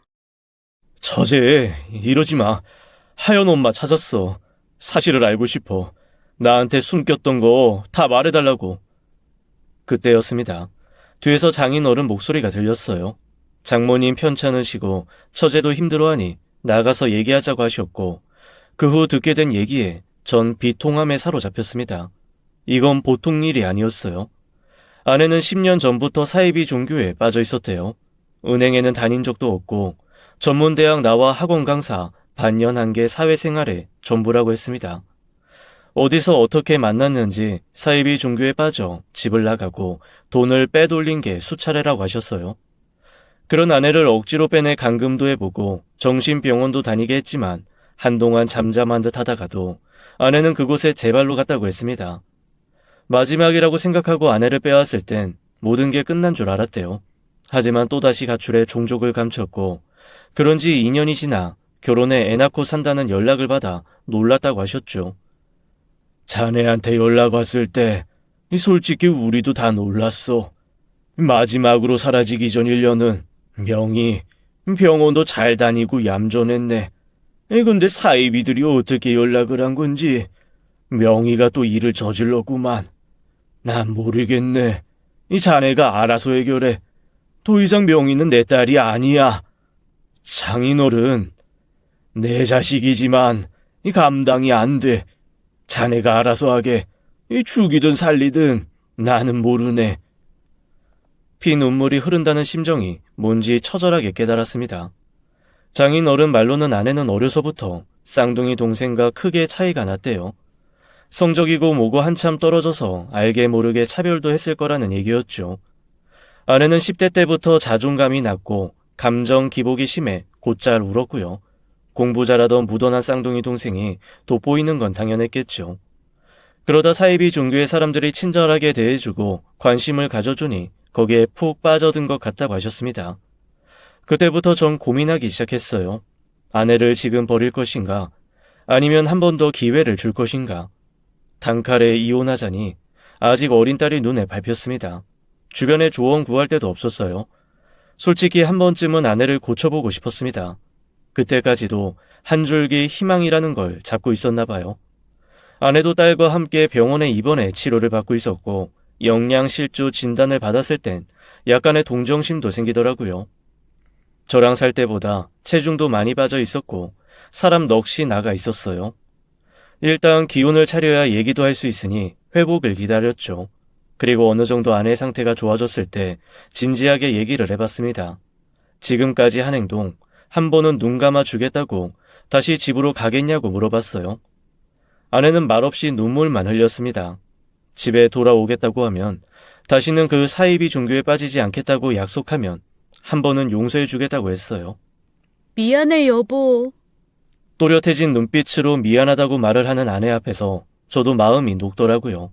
처제, 이러지 마. 하연 엄마 찾았어. 사실을 알고 싶어. 나한테 숨겼던 거 다 말해달라고. 그때였습니다. 뒤에서 장인 어른 목소리가 들렸어요. 장모님 편찮으시고 처제도 힘들어하니 나가서 얘기하자고 하셨고 그 후 듣게 된 얘기에 전 비통함에 사로잡혔습니다. 이건 보통 일이 아니었어요. 아내는 10년 전부터 사이비 종교에 빠져 있었대요. 은행에는 다닌 적도 없고 전문대학 나와 학원 강사, 반년 한개 사회생활에 전부라고 했습니다. 어디서 어떻게 만났는지 사이비 종교에 빠져 집을 나가고 돈을 빼돌린 게 수차례라고 하셨어요. 그런 아내를 억지로 빼내 감금도 해보고 정신병원도 다니게 했지만 한동안 잠잠한 듯 하다가도 아내는 그곳에 제 발로 갔다고 했습니다. 마지막이라고 생각하고 아내를 빼왔을 땐 모든 게 끝난 줄 알았대요. 하지만 또다시 가출해 종족을 감췄고 그런 지 2년이 지나 결혼해 애 낳고 산다는 연락을 받아 놀랐다고 하셨죠. 자네한테 연락 왔을 때 솔직히 우리도 다 놀랐어. 마지막으로 사라지기 전 1년은 명희 병원도 잘 다니고 얌전했네. 근데 사이비들이 어떻게 연락을 한 건지 명희가 또 일을 저질렀구만. 난 모르겠네. 이 자네가 알아서 해결해. 더 이상 명희는 내 딸이 아니야. 장인어른, 내 자식이지만 이 감당이 안 돼. 자네가 알아서 하게. 죽이든 살리든 나는 모르네. 피 눈물이 흐른다는 심정이 뭔지 처절하게 깨달았습니다. 장인어른 말로는 아내는 어려서부터 쌍둥이 동생과 크게 차이가 났대요. 성적이고 뭐고 한참 떨어져서 알게 모르게 차별도 했을 거라는 얘기였죠. 아내는 10대 때부터 자존감이 낮고 감정 기복이 심해 곧잘 울었고요. 공부 잘하던 무던한 쌍둥이 동생이 돋보이는 건 당연했겠죠. 그러다 사이비 종교의 사람들이 친절하게 대해주고 관심을 가져주니 거기에 푹 빠져든 것 같다고 하셨습니다. 그때부터 전 고민하기 시작했어요. 아내를 지금 버릴 것인가? 아니면 한 번 더 기회를 줄 것인가? 단칼에 이혼하자니 아직 어린 딸이 눈에 밟혔습니다. 주변에 조언 구할 데도 없었어요. 솔직히 한 번쯤은 아내를 고쳐보고 싶었습니다. 그때까지도 한 줄기 희망이라는 걸 잡고 있었나 봐요. 아내도 딸과 함께 병원에 입원해 치료를 받고 있었고 영양실조 진단을 받았을 땐 약간의 동정심도 생기더라고요. 저랑 살 때보다 체중도 많이 빠져 있었고 사람 넋이 나가 있었어요. 일단 기운을 차려야 얘기도 할 수 있으니 회복을 기다렸죠. 그리고 어느 정도 아내 상태가 좋아졌을 때 진지하게 얘기를 해봤습니다. 지금까지 한 행동, 한 번은 눈 감아 주겠다고 다시 집으로 가겠냐고 물어봤어요. 아내는 말없이 눈물만 흘렸습니다. 집에 돌아오겠다고 하면, 다시는 그 사이비 종교에 빠지지 않겠다고 약속하면 한 번은 용서해 주겠다고 했어요. 미안해, 여보. 또렷해진 눈빛으로 미안하다고 말을 하는 아내 앞에서 저도 마음이 녹더라고요.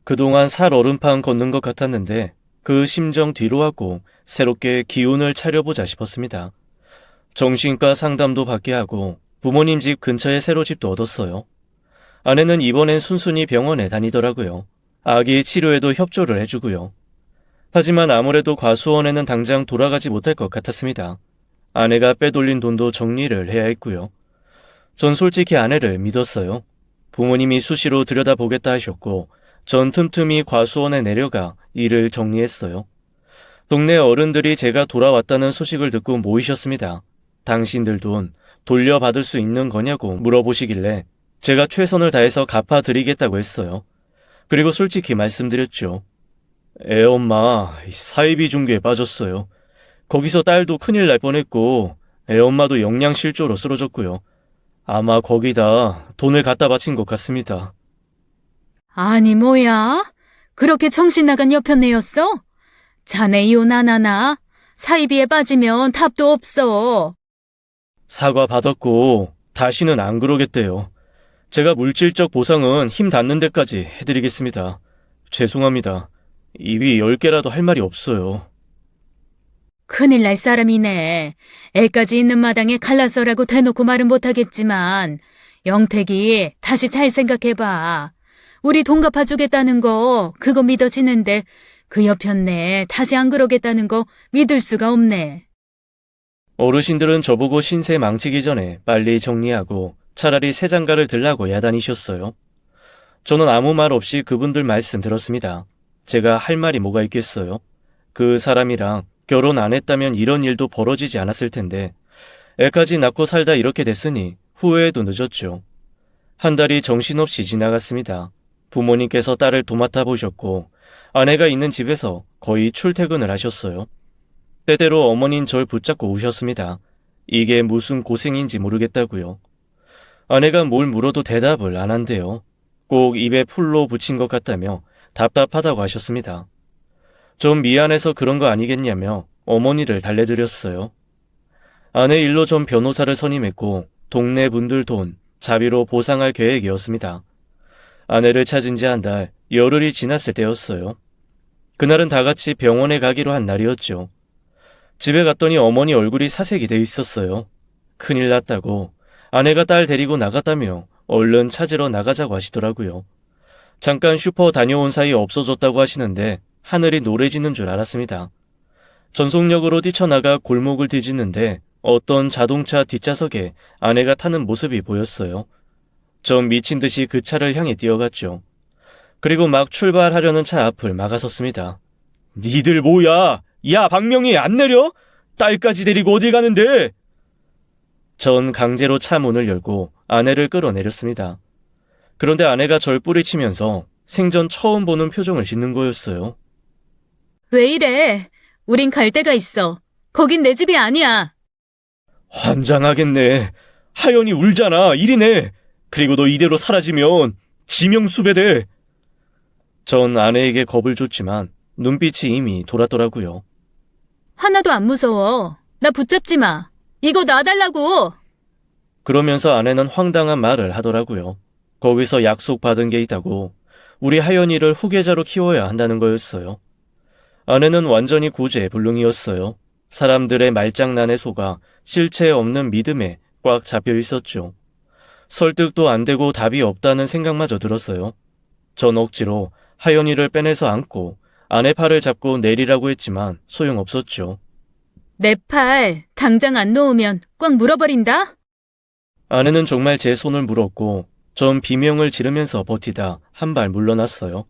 그동안 살얼음판 걷는 것 같았는데 그 심정 뒤로 하고 새롭게 기운을 차려보자 싶었습니다. 정신과 상담도 받게 하고 부모님 집 근처에 새로 집도 얻었어요. 아내는 이번엔 순순히 병원에 다니더라고요. 아기 치료에도 협조를 해주고요. 하지만 아무래도 과수원에는 당장 돌아가지 못할 것 같았습니다. 아내가 빼돌린 돈도 정리를 해야 했고요. 전 솔직히 아내를 믿었어요. 부모님이 수시로 들여다보겠다 하셨고 전 틈틈이 과수원에 내려가 일을 정리했어요. 동네 어른들이 제가 돌아왔다는 소식을 듣고 모이셨습니다. 당신들 돈 돌려받을 수 있는 거냐고 물어보시길래 제가 최선을 다해서 갚아드리겠다고 했어요. 그리고 솔직히 말씀드렸죠. 애엄마 사이비 종교에 빠졌어요. 거기서 딸도 큰일 날 뻔했고 애엄마도 영양실조로 쓰러졌고요. 아마 거기다 돈을 갖다 바친 것 같습니다. 아니, 뭐야? 그렇게 정신 나간 여편네였어? 자네 이혼 안 하나? 사이비에 빠지면 답도 없어. 사과 받았고 다시는 안 그러겠대요. 제가 물질적 보상은 힘 닿는 데까지 해드리겠습니다. 죄송합니다. 입이 10개라도 할 말이 없어요. 큰일 날 사람이네. 애까지 있는 마당에 갈라서라고 대놓고 말은 못하겠지만 영택이 다시 잘 생각해봐. 우리 돈 갚아주겠다는 거 그거 믿어지는데 그 여편네 다시 안 그러겠다는 거 믿을 수가 없네. 어르신들은 저보고 신세 망치기 전에 빨리 정리하고 차라리 새 장가를 들라고 야단이셨어요. 저는 아무 말 없이 그분들 말씀 들었습니다. 제가 할 말이 뭐가 있겠어요. 그 사람이랑 결혼 안 했다면 이런 일도 벌어지지 않았을 텐데 애까지 낳고 살다 이렇게 됐으니 후회해도 늦었죠. 한 달이 정신없이 지나갔습니다. 부모님께서 딸을 도맡아 보셨고 아내가 있는 집에서 거의 출퇴근을 하셨어요. 때때로 어머니는 절 붙잡고 우셨습니다. 이게 무슨 고생인지 모르겠다고요. 아내가 뭘 물어도 대답을 안 한대요. 꼭 입에 풀로 붙인 것 같다며 답답하다고 하셨습니다. 좀 미안해서 그런 거 아니겠냐며 어머니를 달래드렸어요. 아내 일로 전 변호사를 선임했고 동네 분들 돈 자비로 보상할 계획이었습니다. 아내를 찾은 지 한 달, 열흘이 지났을 때였어요. 그날은 다 같이 병원에 가기로 한 날이었죠. 집에 갔더니 어머니 얼굴이 사색이 돼 있었어요. 큰일 났다고 아내가 딸 데리고 나갔다며 얼른 찾으러 나가자고 하시더라고요. 잠깐 슈퍼 다녀온 사이 없어졌다고 하시는데 하늘이 노래지는 줄 알았습니다. 전속력으로 뛰쳐나가 골목을 뒤지는데 어떤 자동차 뒷좌석에 아내가 타는 모습이 보였어요. 전 미친 듯이 그 차를 향해 뛰어갔죠. 그리고 막 출발하려는 차 앞을 막아섰습니다. 니들 뭐야? 야, 박명희 안 내려? 딸까지 데리고 어딜 가는데? 전 강제로 차 문을 열고 아내를 끌어내렸습니다. 그런데 아내가 절 뿌리치면서 생전 처음 보는 표정을 짓는 거였어요. 왜 이래? 우린 갈 데가 있어. 거긴 내 집이 아니야. 환장하겠네. 하연이 울잖아. 이리네. 그리고 너 이대로 사라지면 지명수배돼. 전 아내에게 겁을 줬지만 눈빛이 이미 돌았더라고요. 하나도 안 무서워. 나 붙잡지 마. 이거 놔달라고. 그러면서 아내는 황당한 말을 하더라고요. 거기서 약속받은 게 있다고 우리 하연이를 후계자로 키워야 한다는 거였어요. 아내는 완전히 구제불능이었어요. 사람들의 말장난에 속아 실체 없는 믿음에 꽉 잡혀 있었죠. 설득도 안 되고 답이 없다는 생각마저 들었어요. 전 억지로 하연이를 빼내서 안고 아내 팔을 잡고 내리라고 했지만 소용없었죠. 내 팔 당장 안 놓으면 꽉 물어버린다. 아내는 정말 제 손을 물었고 전 비명을 지르면서 버티다 한 발 물러났어요.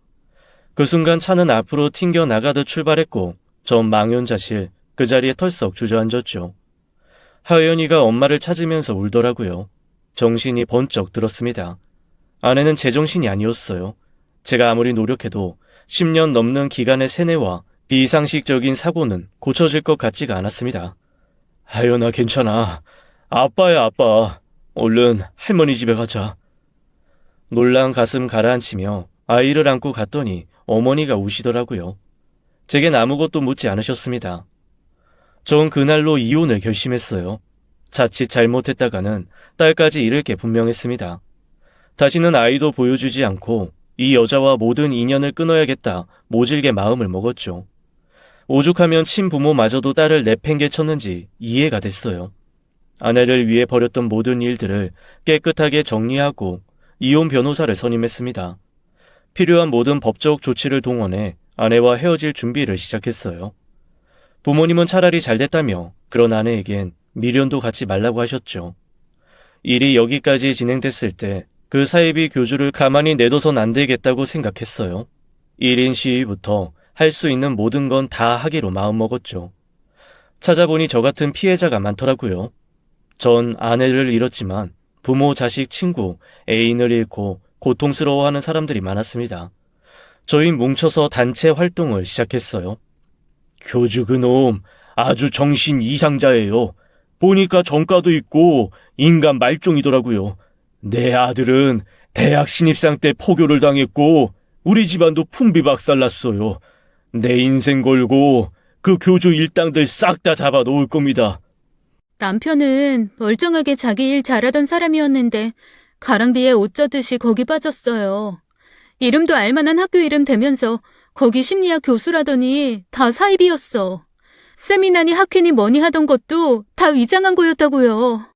그 순간 차는 앞으로 튕겨 나가듯 출발했고 전 망연자실 그 자리에 털썩 주저앉았죠. 하연이가 엄마를 찾으면서 울더라고요. 정신이 번쩍 들었습니다. 아내는 제정신이 아니었어요. 제가 아무리 노력해도 10년 넘는 기간의 세뇌와 비상식적인 사고는 고쳐질 것 같지가 않았습니다. 하연아, 괜찮아. 아빠야, 아빠. 얼른 할머니 집에 가자. 놀란 가슴 가라앉히며 아이를 안고 갔더니 어머니가 우시더라고요. 제겐 아무것도 묻지 않으셨습니다. 전 그날로 이혼을 결심했어요. 자칫 잘못했다가는 딸까지 잃을 게 분명했습니다. 다시는 아이도 보여주지 않고 이 여자와 모든 인연을 끊어야겠다 모질게 마음을 먹었죠. 오죽하면 친부모마저도 딸을 내팽개쳤는지 이해가 됐어요. 아내를 위해 벌였던 모든 일들을 깨끗하게 정리하고 이혼 변호사를 선임했습니다. 필요한 모든 법적 조치를 동원해 아내와 헤어질 준비를 시작했어요. 부모님은 차라리 잘 됐다며 그런 아내에겐 미련도 갖지 말라고 하셨죠. 일이 여기까지 진행됐을 때 그 사이비 교주를 가만히 내둬선 안 되겠다고 생각했어요. 1인 시위부터 할 수 있는 모든 건 다 하기로 마음먹었죠. 찾아보니 저 같은 피해자가 많더라고요. 전 아내를 잃었지만 부모, 자식, 친구, 애인을 잃고 고통스러워하는 사람들이 많았습니다. 저희 뭉쳐서 단체 활동을 시작했어요. 교주 그놈 아주 정신 이상자예요. 보니까 전과도 있고 인간 말종이더라고요. 내 아들은 대학 신입생 때 포교를 당했고 우리 집안도 풍비박살났어요. 내 인생 걸고 그 교주 일당들 싹 다 잡아 놓을 겁니다. 남편은 멀쩡하게 자기 일 잘하던 사람이었는데 가랑비에 옷 젖듯이 거기 빠졌어요. 이름도 알만한 학교 이름 대면서 거기 심리학 교수라더니 다 사입이었어. 세미나니 학회니 뭐니 하던 것도 다 위장한 거였다고요.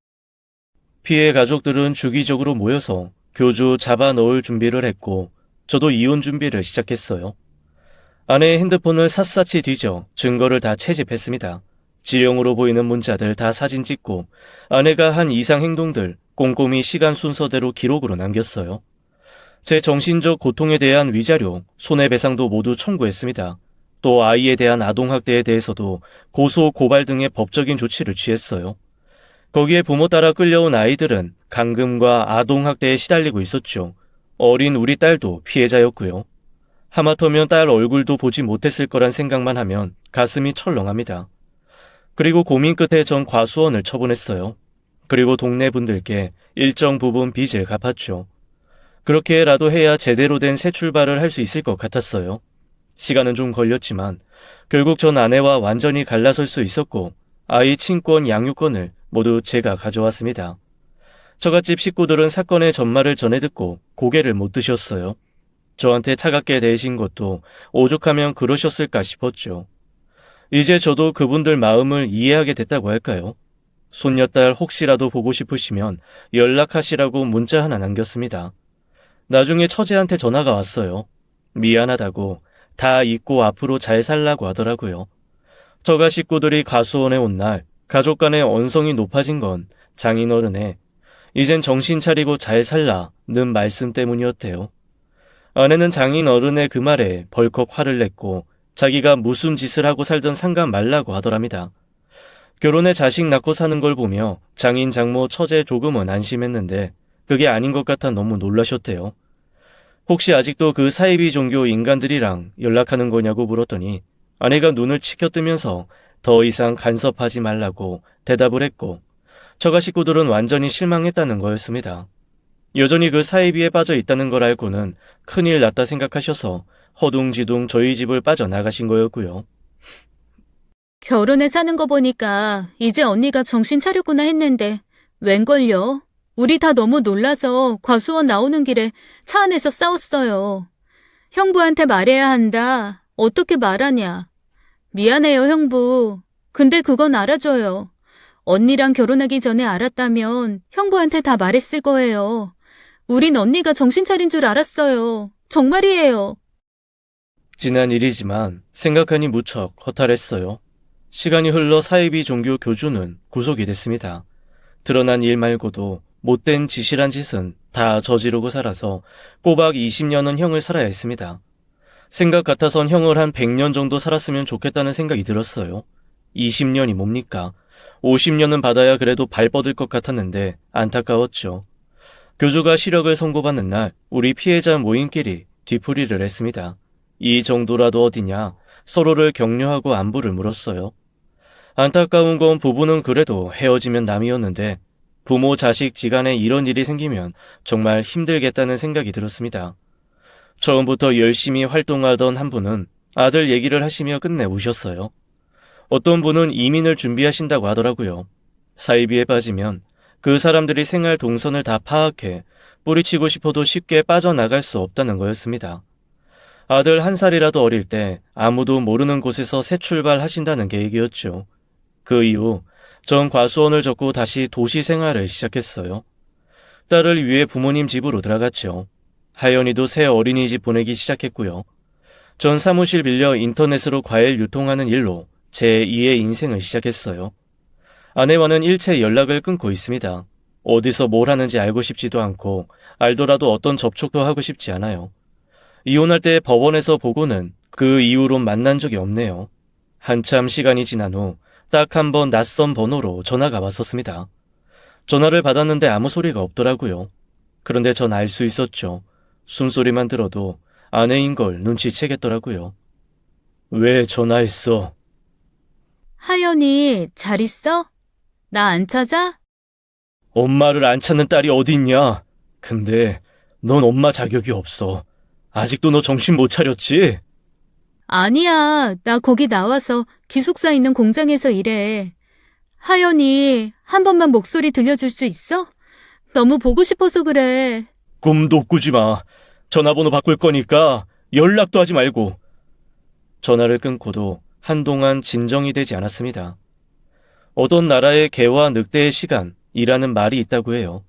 피해 가족들은 주기적으로 모여서 교주 잡아 넣을 준비를 했고 저도 이혼 준비를 시작했어요. 아내의 핸드폰을 샅샅이 뒤져 증거를 다 채집했습니다. 지령으로 보이는 문자들 다 사진 찍고 아내가 한 이상 행동들 꼼꼼히 시간 순서대로 기록으로 남겼어요. 제 정신적 고통에 대한 위자료, 손해배상도 모두 청구했습니다. 또 아이에 대한 아동학대에 대해서도 고소, 고발 등의 법적인 조치를 취했어요. 거기에 부모 따라 끌려온 아이들은 감금과 아동학대에 시달리고 있었죠. 어린 우리 딸도 피해자였고요. 하마터면 딸 얼굴도 보지 못했을 거란 생각만 하면 가슴이 철렁합니다. 그리고 고민 끝에 전 과수원을 처분했어요. 그리고 동네 분들께 일정 부분 빚을 갚았죠. 그렇게라도 해야 제대로 된 새 출발을 할 수 있을 것 같았어요. 시간은 좀 걸렸지만 결국 전 아내와 완전히 갈라설 수 있었고 아이 친권, 양육권을 모두 제가 가져왔습니다. 처갓집 식구들은 사건의 전말을 전해 듣고 고개를 못 드셨어요. 저한테 차갑게 대신 것도 오죽하면 그러셨을까 싶었죠. 이제 저도 그분들 마음을 이해하게 됐다고 할까요? 손녀딸 혹시라도 보고 싶으시면 연락하시라고 문자 하나 남겼습니다. 나중에 처제한테 전화가 왔어요. 미안하다고 다 잊고 앞으로 잘 살라고 하더라고요. 처가 식구들이 가수원에 온 날 가족 간의 언성이 높아진 건 장인어른의 이젠 정신 차리고 잘 살라는 말씀 때문이었대요. 아내는 장인어른의 그 말에 벌컥 화를 냈고 자기가 무슨 짓을 하고 살던 상관 말라고 하더랍니다. 결혼해 자식 낳고 사는 걸 보며 장인, 장모, 처제 조금은 안심했는데 그게 아닌 것 같아 너무 놀라셨대요. 혹시 아직도 그 사이비 종교 인간들이랑 연락하는 거냐고 물었더니 아내가 눈을 치켜뜨면서 더 이상 간섭하지 말라고 대답을 했고 처가 식구들은 완전히 실망했다는 거였습니다. 여전히 그 사이비에 빠져 있다는 걸 알고는 큰일 났다 생각하셔서 허둥지둥 저희 집을 빠져나가신 거였고요. 결혼해 사는 거 보니까 이제 언니가 정신 차렸구나 했는데 웬걸요? 우리 다 너무 놀라서 과수원 나오는 길에 차 안에서 싸웠어요. 형부한테 말해야 한다. 어떻게 말하냐. 미안해요, 형부. 근데 그건 알아줘요. 언니랑 결혼하기 전에 알았다면 형부한테 다 말했을 거예요. 우린 언니가 정신 차린 줄 알았어요. 정말이에요. 지난 일이지만 생각하니 무척 허탈했어요. 시간이 흘러 사이비 종교 교주는 구속이 됐습니다. 드러난 일 말고도 못된 지실한 짓은 다 저지르고 살아서 꼬박 20년은 형을 살아야 했습니다. 생각 같아선 형을 한 100년 정도 살았으면 좋겠다는 생각이 들었어요. 20년이 뭡니까? 50년은 받아야 그래도 발 뻗을 것 같았는데 안타까웠죠. 교주가 시력을 선고받는 날 우리 피해자 모임끼리 뒤풀이를 했습니다. 이 정도라도 어디냐, 서로를 격려하고 안부를 물었어요. 안타까운 건 부부는 그래도 헤어지면 남이었는데 부모 자식 지간에 이런 일이 생기면 정말 힘들겠다는 생각이 들었습니다. 처음부터 열심히 활동하던 한 분은 아들 얘기를 하시며 끝내 우셨어요. 어떤 분은 이민을 준비하신다고 하더라고요. 사이비에 빠지면 그 사람들이 생활 동선을 다 파악해 뿌리치고 싶어도 쉽게 빠져나갈 수 없다는 거였습니다. 아들 1살이라도 어릴 때 아무도 모르는 곳에서 새 출발하신다는 계획이었죠. 그 이후 전 과수원을 접고 다시 도시 생활을 시작했어요. 딸을 위해 부모님 집으로 들어갔죠. 하연이도 새 어린이집 보내기 시작했고요. 전 사무실 빌려 인터넷으로 과일 유통하는 일로 제 2의 인생을 시작했어요. 아내와는 일체 연락을 끊고 있습니다. 어디서 뭘 하는지 알고 싶지도 않고 알더라도 어떤 접촉도 하고 싶지 않아요. 이혼할 때 법원에서 보고는 그 이후로 만난 적이 없네요. 한참 시간이 지난 후 딱 한 번 낯선 번호로 전화가 왔었습니다. 전화를 받았는데 아무 소리가 없더라고요. 그런데 전 알 수 있었죠. 숨소리만 들어도 아내인 걸 눈치채겠더라고요. 왜 전화했어? 하연이 잘 있어? 나 안 찾아? 엄마를 안 찾는 딸이 어디 있냐? 근데 넌 엄마 자격이 없어. 아직도 너 정신 못 차렸지? 아니야, 나 거기 나와서 기숙사 있는 공장에서 일해. 하연이 한 번만 목소리 들려줄 수 있어? 너무 보고 싶어서 그래. 꿈도 꾸지 마. 전화번호 바꿀 거니까 연락도 하지 말고. 전화를 끊고도 한동안 진정이 되지 않았습니다. 어떤 나라의 개와 늑대의 시간이라는 말이 있다고 해요.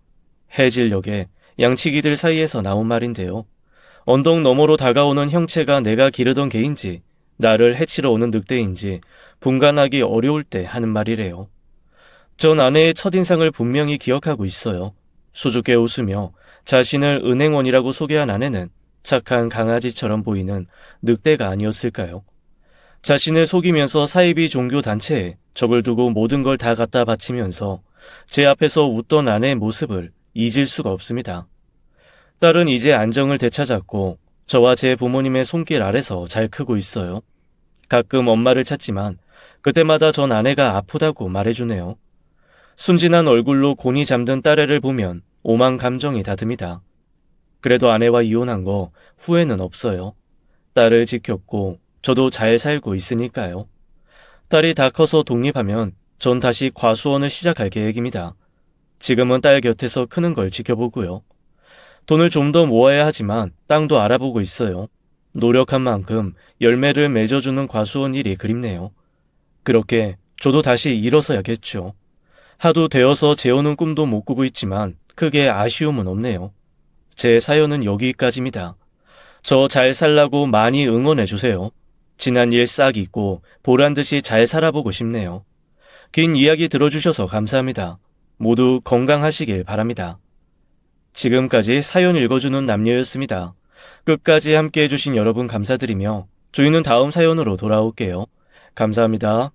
해질녘에 양치기들 사이에서 나온 말인데요. 언덕 너머로 다가오는 형체가 내가 기르던 개인지 나를 해치러 오는 늑대인지 분간하기 어려울 때 하는 말이래요. 전 아내의 첫인상을 분명히 기억하고 있어요. 수줍게 웃으며 자신을 은행원이라고 소개한 아내는 착한 강아지처럼 보이는 늑대가 아니었을까요? 자신을 속이면서 사이비 종교 단체에 적을 두고 모든 걸 다 갖다 바치면서 제 앞에서 웃던 아내의 모습을 잊을 수가 없습니다. 딸은 이제 안정을 되찾았고 저와 제 부모님의 손길 아래서 잘 크고 있어요. 가끔 엄마를 찾지만 그때마다 전 아내가 아프다고 말해주네요. 순진한 얼굴로 곤히 잠든 딸애를 보면 오만 감정이 다듬니다. 그래도 아내와 이혼한 거 후회는 없어요. 딸을 지켰고 저도 잘 살고 있으니까요. 딸이 다 커서 독립하면 전 다시 과수원을 시작할 계획입니다. 지금은 딸 곁에서 크는 걸 지켜보고요. 돈을 좀 더 모아야 하지만 땅도 알아보고 있어요. 노력한 만큼 열매를 맺어주는 과수원 일이 그립네요. 그렇게 저도 다시 일어서야겠죠. 하도 되어서 재우는 꿈도 못 꾸고 있지만 크게 아쉬움은 없네요. 제 사연은 여기까지입니다. 저 잘 살라고 많이 응원해주세요. 지난 일 싹 잊고 보란듯이 잘 살아보고 싶네요. 긴 이야기 들어주셔서 감사합니다. 모두 건강하시길 바랍니다. 지금까지 사연 읽어주는 남녀였습니다. 끝까지 함께 해주신 여러분 감사드리며 저희는 다음 사연으로 돌아올게요. 감사합니다.